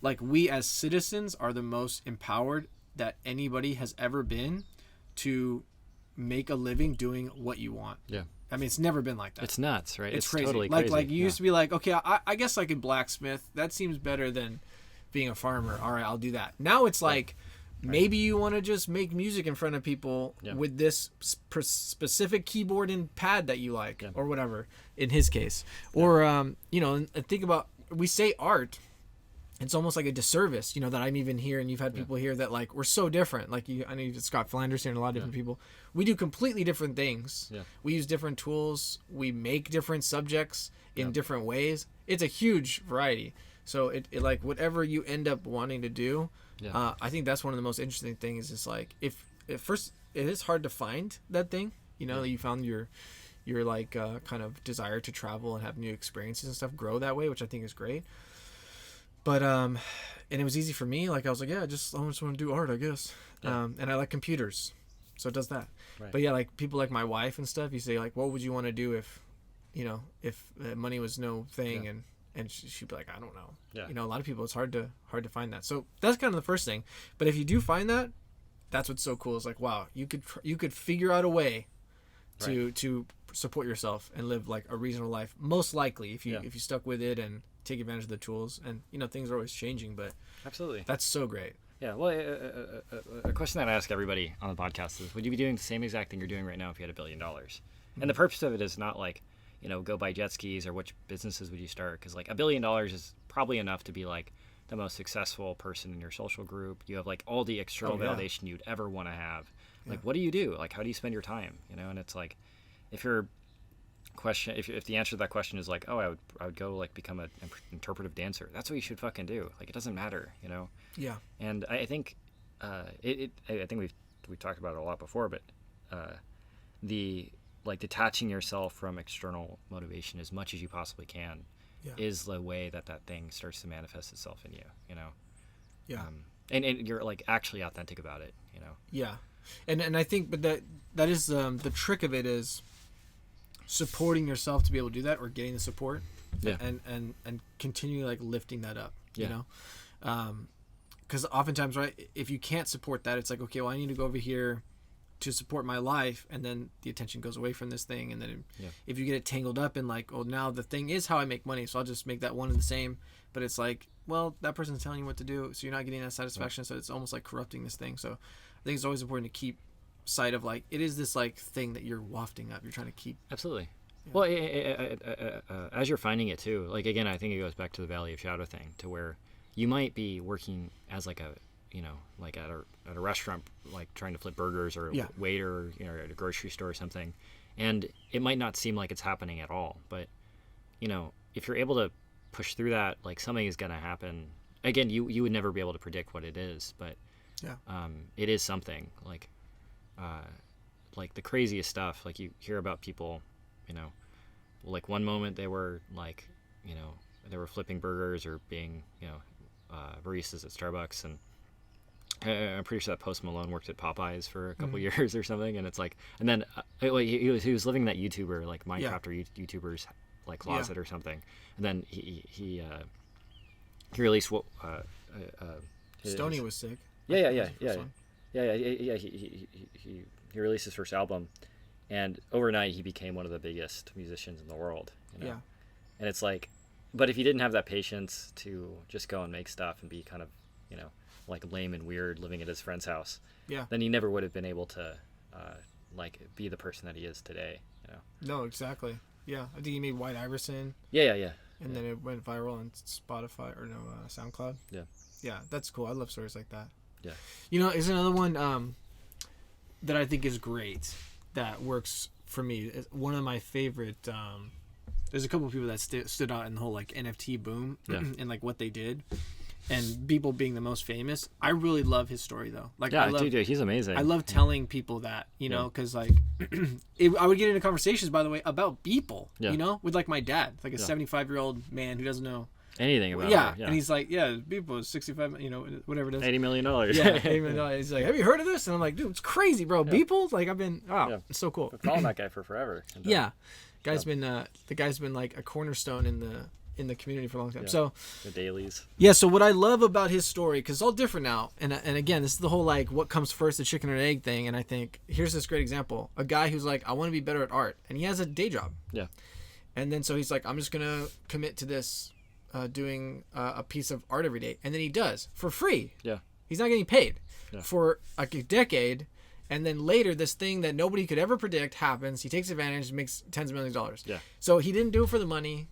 like we as citizens are the most empowered that anybody has ever been to make a living doing what you want. I mean, it's never been like that. It's nuts, right? It's crazy. Totally like crazy. you used to be like, okay, I guess I could blacksmith. That seems better than being a farmer. All right, I'll do that. Now it's like, maybe you want to just make music in front of people with this specific keyboard and pad that you like, or whatever, in his case. Or, you know, and think about, we say art, it's almost like a disservice, you know, that I'm even here and you've had people here that like, we're so different. Like I know you've Scott Flanders here and a lot of different people. We do completely different things. We use different tools. We make different subjects in different ways. It's a huge variety. So it like whatever you end up wanting to do, I think that's one of the most interesting things is like, if first it is hard to find that thing, you know, you found your your like kind of desire to travel and have new experiences and stuff grow that way, which I think is great. But and it was easy for me. Like I was like, yeah, I just want to do art, I guess. Yeah. And I like computers, so it does that. Right. But yeah, like people like my wife and stuff, you say like, what would you want to do if, if money was no thing, and she'd be like, I don't know. Yeah. A lot of people, it's hard to find that. So that's kind of the first thing. But if you do find that, that's what's so cool. It's like, wow, you could figure out a way to support yourself and live like a reasonable life. Most likely, if you stuck with it and take advantage of the tools, and things are always changing, but absolutely, that's so great. Yeah. Well, a question that I ask everybody on the podcast is, would you be doing the same exact thing you're doing right now if you had $1 billion? Mm-hmm. And the purpose of it is not like, go buy jet skis or which businesses would you start? Because like $1 billion is probably enough to be like the most successful person in your social group. You have like all the external validation you'd ever want to have. Like, what do you do? Like, how do you spend your time? And it's like, if the answer to that question is like, oh, I would go like become an interpretive dancer, that's what you should fucking do. Like, it doesn't matter, Yeah. And I think I think we've talked about it a lot before, but the like detaching yourself from external motivation as much as you possibly can is the way that thing starts to manifest itself in you. Yeah. And you're like actually authentic about it. Yeah. And I think, but that is the trick of it is supporting yourself to be able to do that, or getting the support, and continually like lifting that up, because oftentimes, right, if you can't support that, it's like, okay, well, I need to go over here to support my life, and then the attention goes away from this thing, and then if you get it tangled up in like, oh, now the thing is how I make money, so I'll just make that one and the same, but it's like, well, that person's telling you what to do, so you're not getting that satisfaction, so it's almost like corrupting this thing. So I think it's always important to keep sight of like, it is this like thing that you're wafting up, you're trying to keep. Absolutely. Well, as you're finding it too, like, again, I think it goes back to the Valley of Shadow thing, to where you might be working as like a like at a restaurant, like trying to flip burgers, or a waiter, at a grocery store or something, and it might not seem like it's happening at all, but if you're able to push through that, like, something is going to happen. Again, you would never be able to predict what it is, but it is something. Like the craziest stuff, like you hear about people, like one moment they were like, they were flipping burgers or being, baristas at Starbucks, and I'm pretty sure that Post Malone worked at Popeyes for a couple years or something, and it's like, and then he was living in that YouTuber, like Minecraft or YouTuber's like closet or something, and then he released what Stoney was sick. Yeah. He released his first album, and overnight he became one of the biggest musicians in the world. And it's like, but if he didn't have that patience to just go and make stuff and be kind of, like lame and weird living at his friend's house, then he never would have been able to like be the person that he is today. No, exactly. Yeah, I think he made White Iverson. Yeah. And then it went viral on Spotify or SoundCloud. Yeah, that's cool. I love stories like that. Yeah. Is another one that I think is great, that works for me. One of my favorite. There's a couple of people that stood out in the whole like NFT boom and like what they did, and people being the most famous. I really love his story though. Like, dude, he's amazing. I love telling people that, because like I would get into conversations, by the way, about people, with like my dad, like a 75-year-old man who doesn't know anything about it. And he's like, people is 65, whatever it is. $80 million. Yeah, $80 million. He's like, have you heard of this? And I'm like, dude, it's crazy, bro. Beeple? Like, I've been, it's so cool. I've followed that guy for forever. The guy's been like a cornerstone in the community for a long time. So the dailies. Yeah, so what I love about his story, because it's all different now, and again, this is the whole like what comes first, the chicken or egg thing, and I think here's this great example. A guy who's like, I want to be better at art, and he has a day job. Yeah. And then so he's like, I'm just gonna commit to this, doing a piece of art every day, and then he does for free. Yeah. He's not getting paid for like a decade. And then later, this thing that nobody could ever predict happens. He takes advantage, makes tens of millions of dollars. Yeah. So he didn't do it for the money,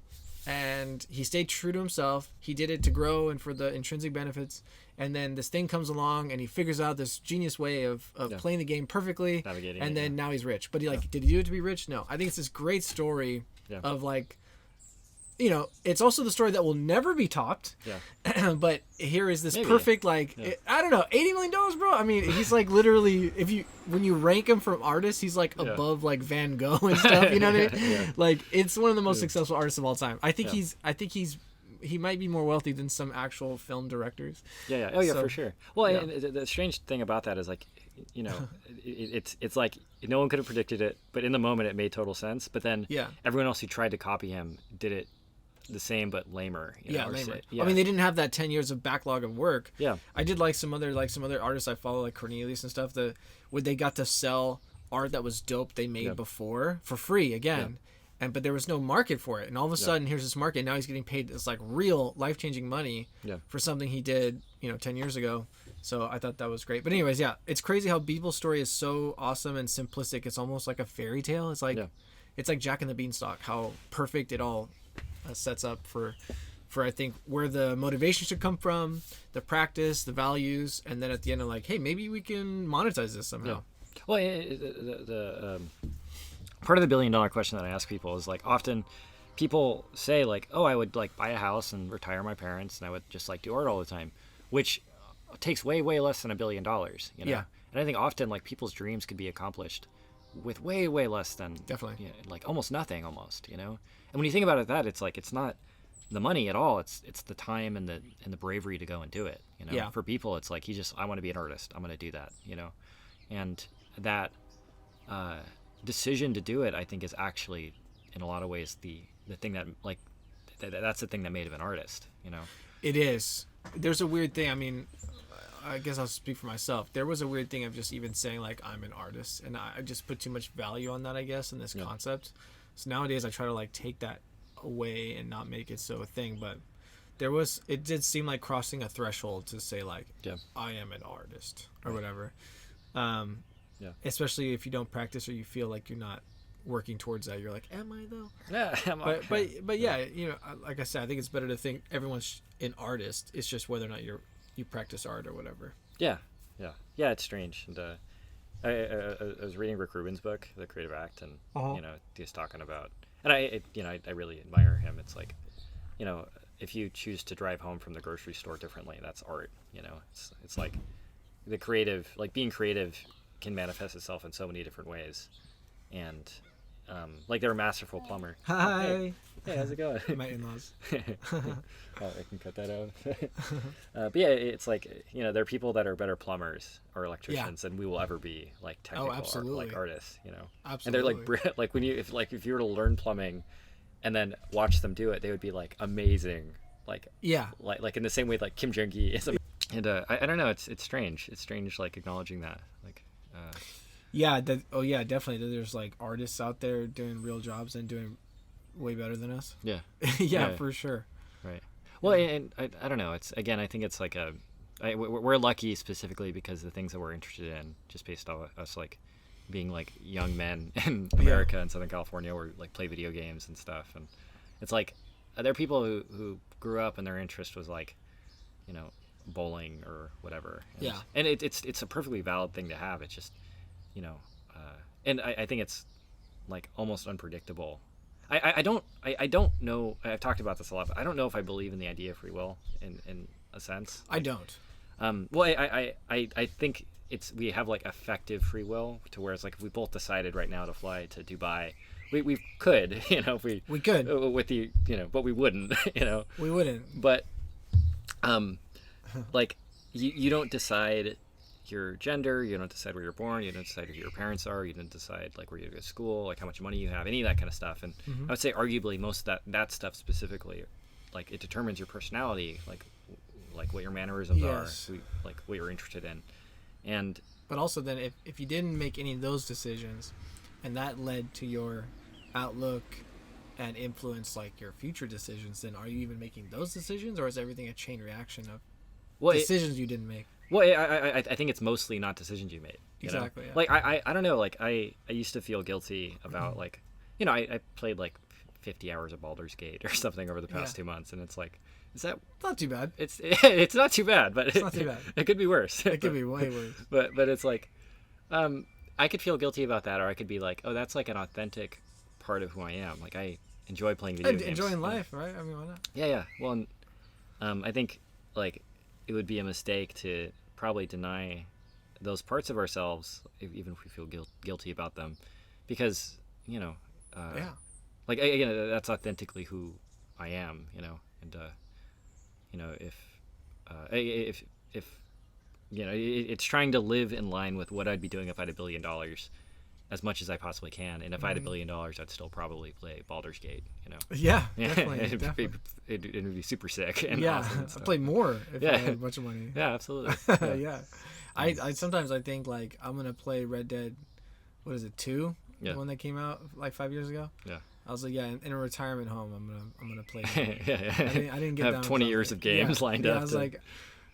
and he stayed true to himself. He did it to grow and for the intrinsic benefits. And then this thing comes along, and he figures out this genius way of playing the game perfectly. Navigating and then now he's rich. But did he do it to be rich? No. I think it's this great story of like you know, it's also the story that will never be topped. Yeah. But here is this Maybe. perfect, like, I don't know, $80 million, bro. I mean, he's like literally, when you rank him from artists, he's like above like Van Gogh and stuff. You know what I mean? Yeah. Like, it's one of the most successful artists of all time. I think he might be more wealthy than some actual film directors. Yeah. Oh yeah, for sure. Well, and the strange thing about that is like, you know, it's like no one could have predicted it, but in the moment it made total sense. But then everyone else who tried to copy him did it the same but lamer. Lamer. I mean, they didn't have that 10 years of backlog of work. Yeah. I did like some other artists I follow, like Cornelius and stuff, where they got to sell art that was dope they made before for free again. Yeah. But there was no market for it. And all of a sudden, here's this market. Now he's getting paid this like real life-changing money for something he did, 10 years ago. So I thought that was great. But anyways, it's crazy how Beeple's story is so awesome and simplistic. It's almost like a fairy tale. It's like it's like Jack and the Beanstalk, how perfect it all sets up for I think where the motivation should come from, the practice, the values, and then at the end, I'm like, hey, maybe we can monetize this somehow. Yeah. Well, the part of the $1 billion question that I ask people is like often people say like, oh, I would like buy a house and retire my parents and I would just like do art all the time, which takes way less than $1 billion, you know? Yeah. And I think often like people's dreams could be accomplished with way less than definitely like almost nothing almost, you know? And when you think about it, it's like it's not the money at all, it's the time and the bravery to go and do it, you know? Yeah. For people it's like I want to be an artist, I'm going to do that, you know? And that decision to do it, I think, is actually in a lot of ways the thing that like that's the thing that made him an artist, you know? It is. There's a weird thing. I mean, I guess I'll speak for myself. There was a weird thing of just even saying like I'm an artist, and I just put too much value on that, I guess, in this concept. So nowadays I try to like take that away and not make it so a thing. But it did seem like crossing a threshold to say like I am an artist or whatever. Especially if you don't practice or you feel like you're not working towards that, you're like, am I though? Yeah. But yeah, like I said, I think it's better to think everyone's an artist. It's just whether or not you practice art or whatever. Yeah. It's strange. And I was reading Rick Rubin's book, The Creative Act, and he's talking about, and I really admire him. It's like, if you choose to drive home from the grocery store differently, that's art. It's like the creative, like being creative, can manifest itself in so many different ways, and like they're a masterful plumber. Hi. Hey, how's it going? My in-laws. Oh, I can cut that out. But yeah, it's like, there are people that are better plumbers or electricians than we will ever be, like technical artists, Absolutely. And they're like if you were to learn plumbing and then watch them do it, they would be like amazing, like in the same way like Kim Jong-gi is amazing. And I don't know, it's strange. It's strange like acknowledging that, like definitely. There's like artists out there doing real jobs and doing way better than us. Yeah, for sure. Right. Well, and I don't know. It's, again, I think it's like we're lucky specifically because the things that we're interested in, just based on us like being like young men in America and Southern California, or like play video games and stuff. And it's like there are people who grew up and their interest was like, bowling or whatever. And it's a perfectly valid thing to have. It's just, and I think it's like almost unpredictable. I don't know. I've talked about this a lot, but I don't know if I believe in the idea of free will in a sense. I don't. Well, I think we have like effective free will, to where it's like if we both decided right now to fly to Dubai, we could, if we could with the, but we wouldn't, We wouldn't. But, like you don't decide your gender, you don't decide where you're born, you don't decide who your parents are, you don't decide like where you go to school, like how much money you have, any of that kind of stuff. And I would say arguably most of that stuff specifically, like it determines your personality, like what your mannerisms are, like what you're interested in. But also then if you didn't make any of those decisions and that led to your outlook and influence like your future decisions, then are you even making those decisions, or is everything a chain reaction of decisions you didn't make? Well, I think it's mostly not decisions you made. Exactly. Yeah. Like I don't know. Like I used to feel guilty about like, I played like 50 hours of Baldur's Gate or something over the past 2 months, and it's like, is that not too bad? It's not too bad, but it's not too bad. It could be worse. It could be way worse. But it's like, I could feel guilty about that, or I could be like, oh, that's like an authentic part of who I am. Like I enjoy playing video games. Enjoying life, right? I mean, why not? Yeah. Well, and, I think like it would be a mistake to probably deny those parts of ourselves, even if we feel guilty about them, because like again, that's authentically who I am, and if it's trying to live in line with what I'd be doing if I had $1 billion, as much as I possibly can, and if I had $1 billion, I'd still probably play Baldur's Gate. Yeah, definitely. It would be super sick. And yeah, awesome, I'd play more if I had a bunch of money. Yeah, absolutely. Yeah. I sometimes I think like I'm gonna play Red Dead. What is it, 2? Yeah. The one that came out like 5 years ago. Yeah. I was like, yeah, in a retirement home, I'm gonna play. Yeah. I didn't get have down 20 years of games lined up. I was like,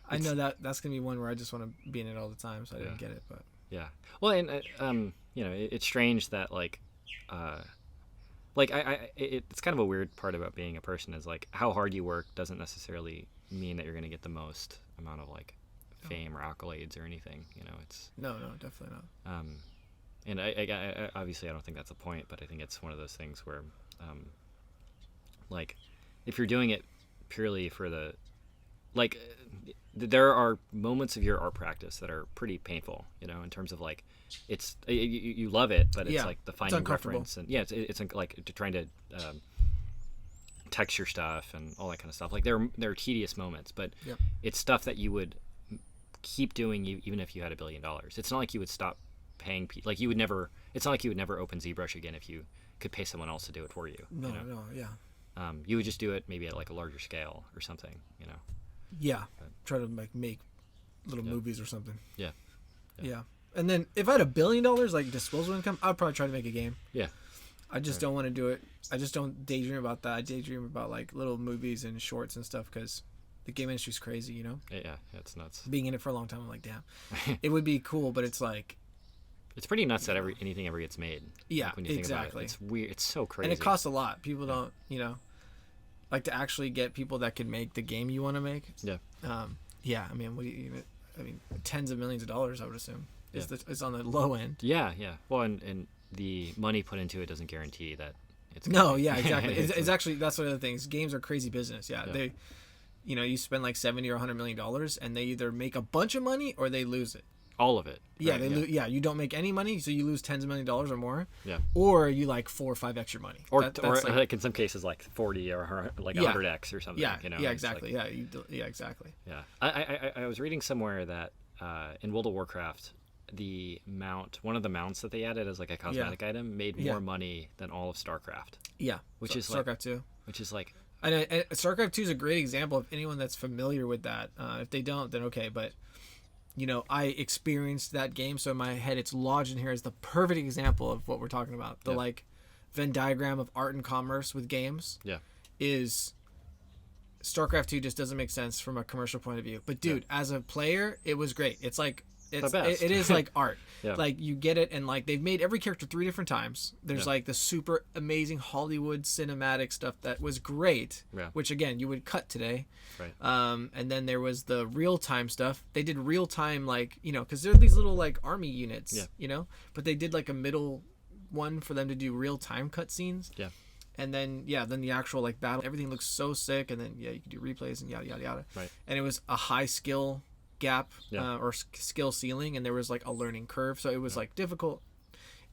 I know that's gonna be one where I just want to be in it all the time, so I didn't get it. But yeah, well, and it's strange that it's kind of a weird part about being a person is like how hard you work doesn't necessarily mean that you're gonna get the most amount of like fame or accolades or anything. It's no, definitely not. And I obviously I don't think that's the point, but I think it's one of those things where, like, if you're doing it purely for the, like, there are moments of your art practice that are pretty painful, in terms of like, it's you love it, but it's like the finding reference and it's like trying to texture stuff and all that kind of stuff. Like there are tedious moments, but it's stuff that you would keep doing even if you had $1 billion. It's not like you would stop paying people. Like you would never. It's not like you would never open ZBrush again if you could pay someone else to do it for you. No, yeah. You would just do it maybe at like a larger scale or something. Yeah. Try to make little movies or something. Yeah. And then if I had $1 billion like disposable income, I'd probably try to make a game. Yeah. I just don't want to do it. I just don't daydream about that. I daydream about like little movies and shorts and stuff because the game industry's crazy, Yeah, it's nuts. Being in it for a long time, I'm like, damn, it would be cool, but it's like, it's pretty nuts that anything ever gets made. Yeah, like when you think exactly. About it. It's weird. It's so crazy. And it costs a lot. People don't, like to actually get people that can make the game you want to make. Yeah. Yeah. I mean, tens of millions of dollars, I would assume, is on the low end. Yeah. Well, and the money put into it doesn't guarantee that it's. No. Yeah. Exactly. it's actually that's one of the things. Games are crazy business. Yeah. They, you spend like $70 or $100 million, and they either make a bunch of money or they lose it. All of it. Yeah, right? You don't make any money, so you lose tens of millions of dollars or more. Yeah. Or you like 4 or 5 extra money. Or like in some cases like 40 or like 100x or something. Yeah. Yeah. Exactly. Like, yeah. Exactly. Yeah. I was reading somewhere that in World of Warcraft, one of the mounts that they added as like a cosmetic item made more money than all of StarCraft. Yeah. Which is StarCraft like, 2. Which is like. And StarCraft 2 is a great example of anyone that's familiar with that. If they don't, then okay, but. I experienced that game, so in my head it's lodged in here as the perfect example of what we're talking about. The like Venn diagram of art and commerce with games is StarCraft 2 just doesn't make sense from a commercial point of view. But dude, as a player, it was great. It's like it is like art. Like you get it, and like they've made every character 3 different times. There's like the super amazing Hollywood cinematic stuff that was great, which again you would cut today. Right. And then there was the real time stuff. They did real time, like because they're these little like army units, but they did like a middle one for them to do real time cutscenes. Yeah. And then then the actual like battle, everything looks so sick, and then you can do replays and yada yada yada. Right. And it was a high skill gap or skill ceiling, and there was like a learning curve, so it was like difficult.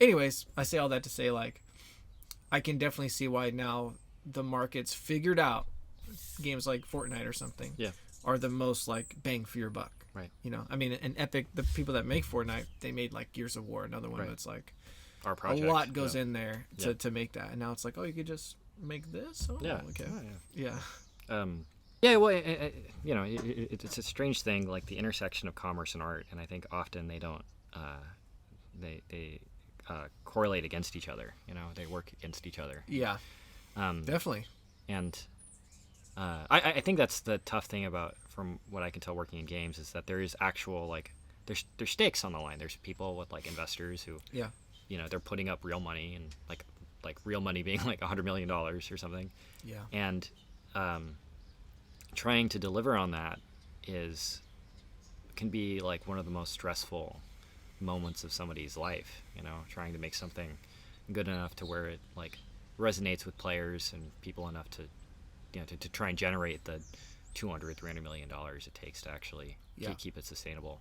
Anyways, I say all that to say like I can definitely see why now the market's figured out games like Fortnite or something are the most like bang for your buck. Right. I mean, an Epic, the people that make Fortnite, they made like Gears of War, another one that's like our project. A lot goes in there to make that, and now it's like, oh, you could just make this. Oh, okay. Yeah. Yeah, well, it's a strange thing, like the intersection of commerce and art, and I think often they don't, they correlate against each other. They work against each other. Yeah, definitely. And I think that's the tough thing about, from what I can tell, working in games, is that there is actual like there's stakes on the line. There's people with like investors who they're putting up real money, and like real money being like $100 million or something. Yeah, and trying to deliver on that can be like one of the most stressful moments of somebody's life, trying to make something good enough to where it like resonates with players and people enough to, to try and generate the $200-300 million it takes to actually keep it sustainable.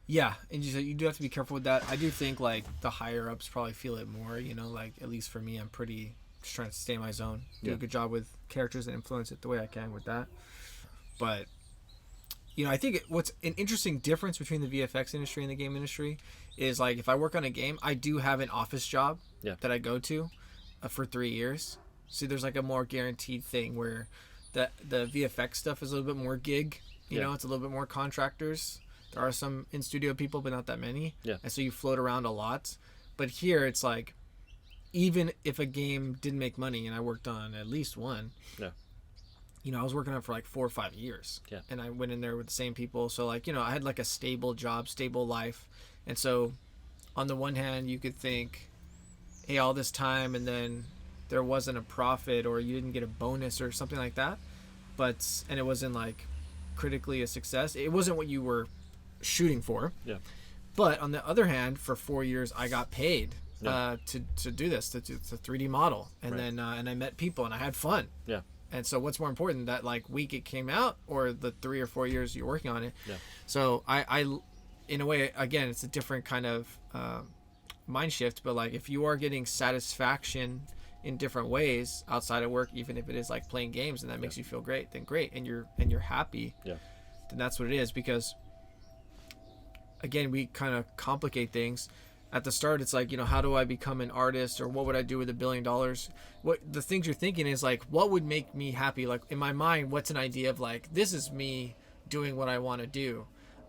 Yeah, and you do have to be careful with that. I do think like the higher ups probably feel it more. Like at least for me, I'm pretty just trying to stay in my zone, do a good job with characters and influence it the way I can with that. But I think what's an interesting difference between the VFX industry and the game industry is like if I work on a game, I do have an office job that I go to for 3 years. So there's like a more guaranteed thing where the VFX stuff is a little bit more gig. It's a little bit more contractors. There are some in-studio people, but not that many. Yeah. And so you float around a lot. But here it's like, even if a game didn't make money, and I worked on at least one, I was working on it for like 4 or 5 years. Yeah. And I went in there with the same people. So like, I had like a stable job, stable life. And so on the one hand, you could think, hey, all this time and then there wasn't a profit or you didn't get a bonus or something like that. And it wasn't like critically a success. It wasn't what you were shooting for. Yeah. But on the other hand, for 4 years, I got paid to do this, to 3D model. And then and I met people and I had fun. Yeah. And so what's more important, that like week it came out or the 3 or 4 years you're working on it? Yeah. So I in a way, again, it's a different kind of mind shift. But like if you are getting satisfaction in different ways outside of work, even if it is like playing games and that makes you feel great, then great. And you're happy. Yeah. Then that's what it is. Because again, we kind of complicate things. At the start, it's like, how do I become an artist, or what would I do with $1 billion? What the things you're thinking is like, what would make me happy? Like in my mind, what's an idea of like, this is me doing what I want to do,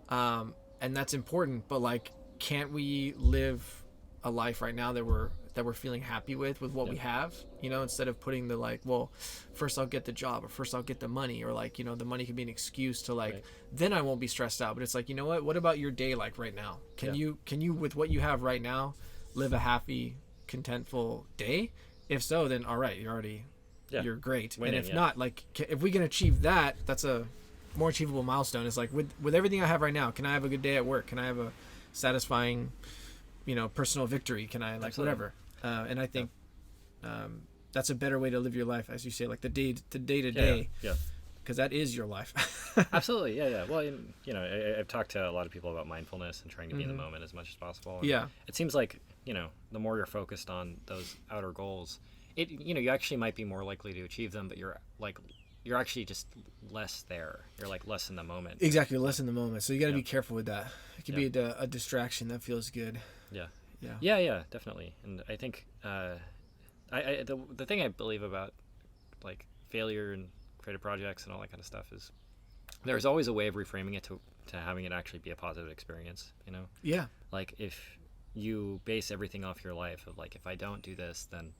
and that's important. But like, can't we live a life right now that we're feeling happy with what we have? Instead of putting the like, well, first I'll get the job, or first I'll get the money, or like, the money can be an excuse to like, then I won't be stressed out. But it's like, what about your day like right now? Can you with what you have right now live a happy, contentful day? If so, then all right, you're great. Winning, and if not, like, if we can achieve that, that's a more achievable milestone. It's like with everything I have right now, can I have a good day at work? Can I have a satisfying personal victory? Can I like Absolutely. Whatever? And I think that's a better way to live your life, as you say, like the day to day. Yeah. Because that is your life. Absolutely. Yeah. Well, I've talked to a lot of people about mindfulness and trying to be in the moment as much as possible. And it seems like, the more you're focused on those outer goals, you actually might be more likely to achieve them, but you're actually just less there. You're like less in the moment. Exactly. Less in the moment. So you got to be careful with that. It can be a distraction that feels good. Yeah, definitely. And I think the thing I believe about like failure and creative projects and all that kind of stuff is there's always a way of reframing it to having it actually be a positive experience. Yeah. Like if you base everything off your life of like, if I don't do this, then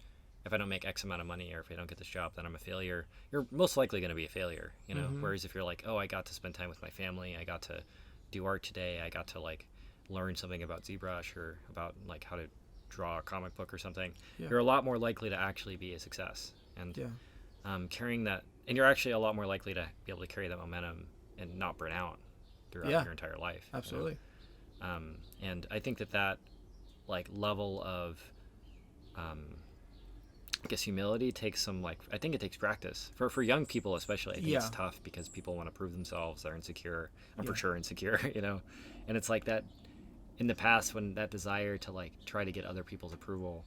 if I don't make X amount of money, or if I don't get this job, then I'm a failure. You're most likely going to be a failure. Whereas if you're like, oh, I got to spend time with my family, I got to do art today, I got to like learn something about ZBrush or about like how to draw a comic book or something, you're a lot more likely to actually be a success. And carrying that, and you're actually a lot more likely to be able to carry that momentum and not burn out throughout your entire life. Absolutely. And I think that like level of I guess humility takes some I think it takes practice for young people especially. I think it's tough because people want to prove themselves. They're insecure. I'm for sure insecure, and it's like that in the past when that desire to like try to get other people's approval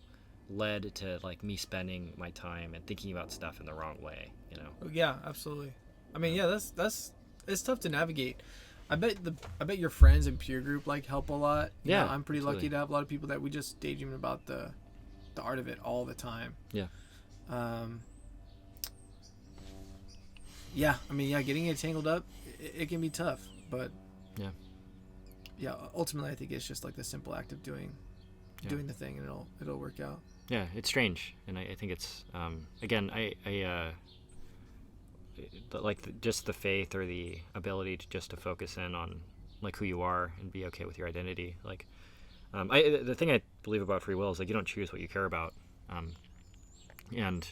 led to like me spending my time and thinking about stuff in the wrong way. Yeah, absolutely. I mean, that's it's tough to navigate. I bet your friends and peer group like help a lot. I'm pretty lucky to have a lot of people that we just daydream about the art of it all the time. Getting it tangled up, it can be tough, but ultimately I think it's just like the simple act of doing the thing, and it'll work out. It's strange, and I think it's again just the faith or the ability to focus in on like who you are and be okay with your identity. Like the thing I believe about free will is like you don't choose what you care about, and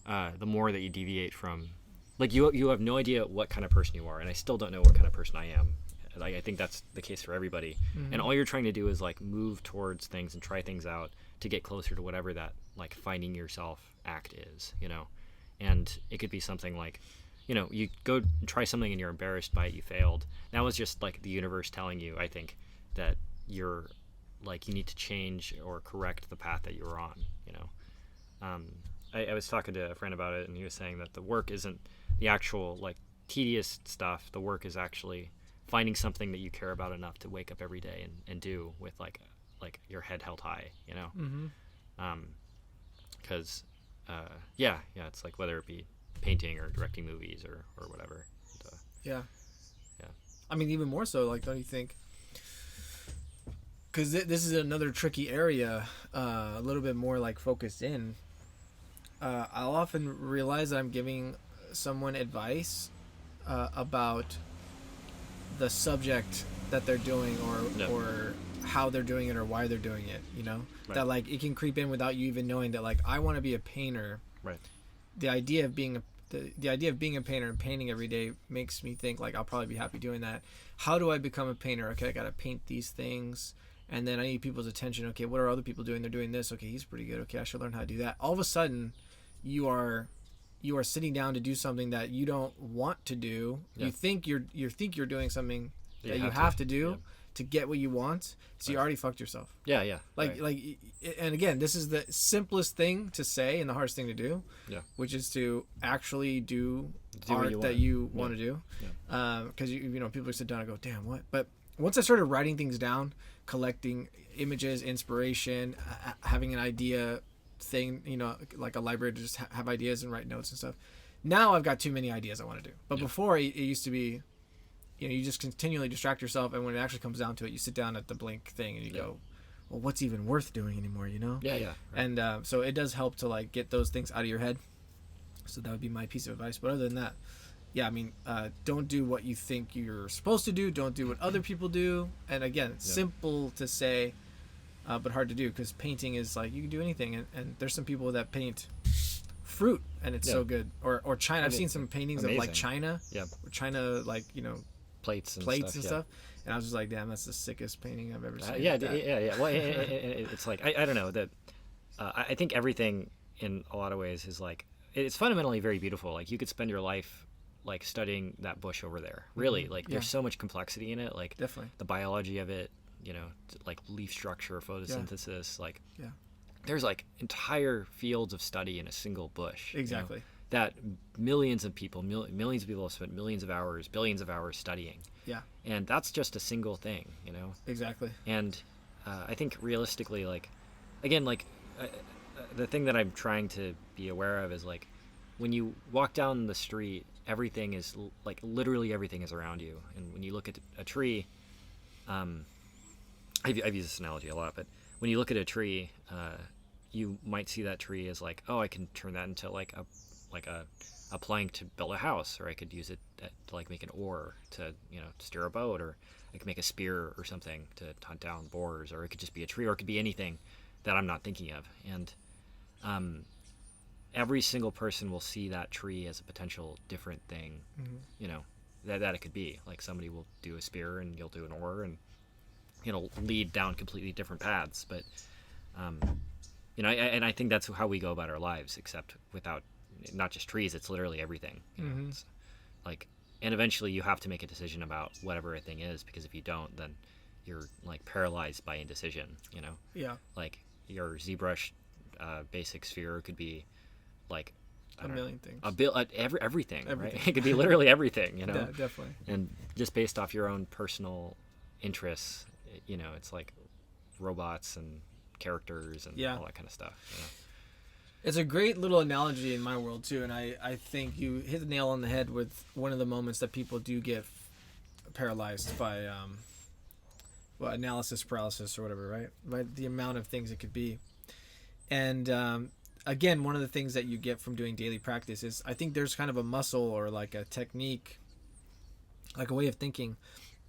the more that you deviate from, like you have no idea what kind of person you are, and I still don't know what kind of person I am. Like I think that's the case for everybody, and all you're trying to do is like move towards things and try things out to get closer to whatever that like finding yourself act is, you know. And it could be something like, you know, you go try something and you're embarrassed by it, you failed. That was just like the universe telling you, I think, that you're like, you need to change or correct the path that you're on, you know. I was talking to a friend about it, and he was saying that the work isn't the actual like tedious stuff. The work is actually finding something that you care about enough to wake up every day and do with like your head held high, you know. Because yeah, it's like whether it be painting or directing movies or whatever. And, yeah. Yeah. I mean, even more so, like, don't you think? Because this is another tricky area, a little bit more like focused in. I'll often realize that I'm giving someone advice about the subject that they're doing or how they're doing it or why they're doing it, you know. Right. That like it can creep in without you even knowing that, like, I want to be a painter. Right. The idea of being a painter and painting every day makes me think like I'll probably be happy doing that. How do I become a painter? Okay, I gotta paint these things, and then I need people's attention. Okay, what are other people doing? They're doing this. Okay, he's pretty good. Okay, I should learn how to do that. All of a sudden, you are sitting down to do something that you don't want to do. Yeah. You think you're doing something that you have to do to get what you want. So you already fucked yourself. Yeah. Like, and again, this is the simplest thing to say and the hardest thing to do. Yeah. Which is to actually do art that you want to do. Yeah. Because you know, people sit down and go, damn, what? But once I started writing things down, collecting images, inspiration, having an idea thing, you know, like a library to just have ideas and write notes and stuff. Now I've got too many ideas I want to do. But before it used to be, you know, you just continually distract yourself, and when it actually comes down to it, you sit down at the blank thing and you go, well, what's even worth doing anymore, you know? Yeah. Right. And so it does help to like get those things out of your head. So that would be my piece of advice. But other than that, yeah, I mean, don't do what you think you're supposed to do. Don't do what other people do. And again, simple to say, but hard to do, because painting is like, you can do anything. And there's some people that paint fruit and it's so good. Or China. I've seen some paintings of like China. Yeah. China, like, you know, plates and stuff. And I was just like, damn, that's the sickest painting I've ever seen. Yeah. Well, it's like, I don't know, that I think everything in a lot of ways is like, it's fundamentally very beautiful. Like, you could spend your life like studying that bush over there. Really, like there's so much complexity in it. Like, definitely the biology of it, you know, like leaf structure, photosynthesis, like there's like entire fields of study in a single bush. Exactly. You know, that millions of people have spent millions of hours, billions of hours studying. Yeah. And that's just a single thing, you know? Exactly. And I think realistically, like, again, like the thing that I'm trying to be aware of is like, when you walk down the street, everything is like, literally everything is around you. And when you look at a tree, I've used this analogy a lot, but when you look at a tree, you might see that tree as like, oh, I can turn that into like a plank to build a house, or I could use it to like make an oar to, you know, steer a boat, or I could make a spear or something to hunt down boars, or it could just be a tree, or it could be anything that I'm not thinking of. And every single person will see that tree as a potential different thing, you know, that it could be. Like, somebody will do a spear and you'll do an oar, and it'll lead down completely different paths. But you know, and I think that's how we go about our lives, except without not just trees. It's literally everything, you know? It's like, and eventually you have to make a decision about whatever a thing is, because if you don't, then you're like paralyzed by indecision, you know? Yeah. Like, your ZBrush basic sphere could be like a million things. Everything, right? It could be literally everything, you know? Yeah, definitely. And just based off your own personal interests, you know, it's like robots and characters and all that kind of stuff, you know? It's a great little analogy in my world too, and I think you hit the nail on the head with one of the moments that people do get paralyzed by analysis paralysis or whatever, right? By the amount of things it could be. And again, one of the things that you get from doing daily practice is, I think there's kind of a muscle or like a technique, like a way of thinking,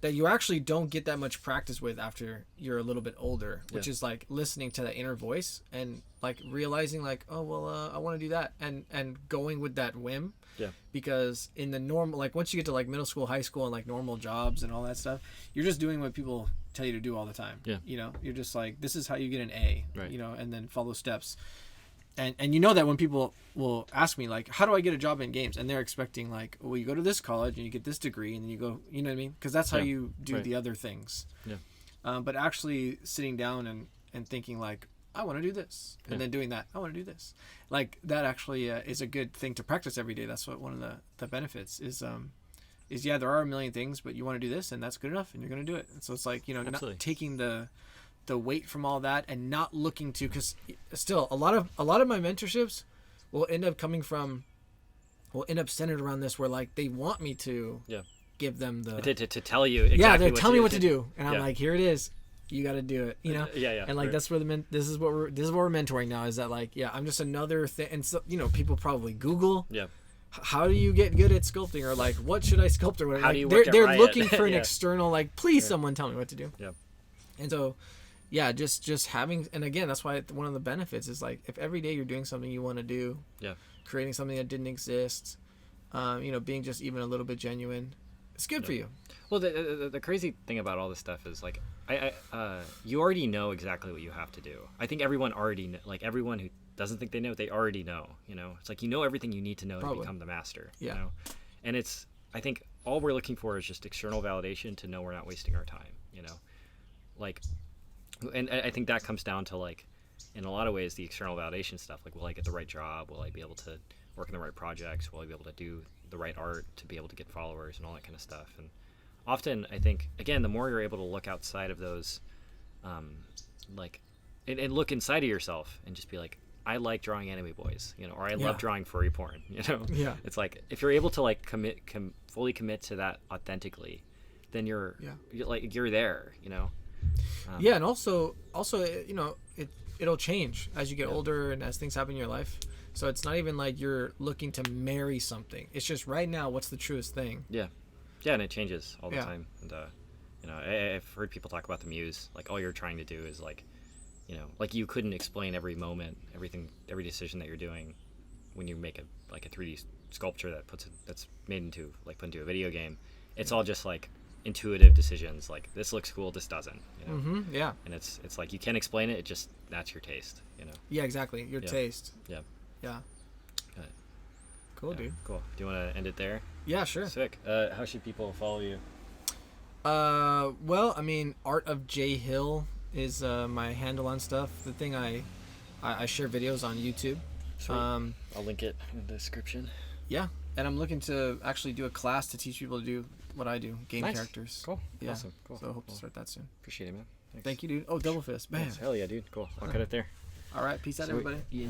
that you actually don't get that much practice with after you're a little bit older, which is like listening to that inner voice and like realizing like, oh, well, I want to do that, and going with that whim. Yeah. Because in the normal, like once you get to like middle school, high school, and like normal jobs and all that stuff, you're just doing what people tell you to do all the time. Yeah. You know, you're just like, this is how you get an A, right? You know, and then follow steps. And you know that when people will ask me like, how do I get a job in games, and they're expecting like, well, you go to this college and you get this degree and then you go, you know what I mean, because that's how you do the other things. But actually sitting down and thinking like, I want to do this, and then doing that, I want to do this, like that actually is a good thing to practice every day. That's what one of the benefits is there are a million things, but you want to do this, and that's good enough, and you're going to do it. And so it's like, you know, not taking the weight from all that, and not looking to, because still a lot of my mentorships will end up centered around this, where like they want me to give them the to tell you exactly they're telling me what to do, and I'm like, here it is, you got to do it, you know. And like that's where this is what we're mentoring now, is that like, I'm just another thing. And so, you know, people probably Google how do you get good at sculpting, or like what should I sculpt, or whatever. How do you they're looking for an external, like, please someone tell me what to do. And so just having, and again, that's why one of the benefits is like, if every day you're doing something you want to do, creating something that didn't exist, you know, being just even a little bit genuine, it's good for you. Well, the crazy thing about all this stuff is like, you already know exactly what you have to do. I think everyone already like, everyone who doesn't think they know, they already know. You know, it's like, you know everything you need to know to become the master. You know, and it's, I think all we're looking for is just external validation to know we're not wasting our time. You know, like. And I think that comes down to, like, in a lot of ways, the external validation stuff. Like, will I get the right job? Will I be able to work in the right projects? Will I be able to do the right art to be able to get followers and all that kind of stuff? And often, I think, again, the more you're able to look outside of those, like, and look inside of yourself and just be like, I like drawing anime boys, you know, or I love drawing furry porn, you know? It's like, if you're able to, like, fully commit to that authentically, then you're there, you know? And also, you know, it'll change as you get older and as things happen in your life. So it's not even like you're looking to marry something. It's just right now, what's the truest thing? And it changes all the time. And you know, I've heard people talk about the muse. Like, all you're trying to do is, like, you know, like, you couldn't explain every moment, every decision that you're doing when you make a 3D sculpture that's made into, like, put into a video game. It's all just like intuitive decisions, like, this looks cool, this doesn't, you know. And it's like, you can't explain it, that's your taste, you know. Exactly, your taste. Cool, dude. Cool. Do you want to end it there? Sure. Sick. How should people follow you? Well, I mean, Art of J Hill is my handle on stuff. The thing I share videos on YouTube. Sweet. I'll link it in the description. And I'm looking to actually do a class to teach people to do what I do, game characters. Cool. Awesome. Cool. So I hope to start that soon. Appreciate it, man. Thanks. Thank you, dude. Oh, double fist. Bam. Hell yeah, dude. Cool. I'll cut it there. All right. Peace out, everybody. Yeah.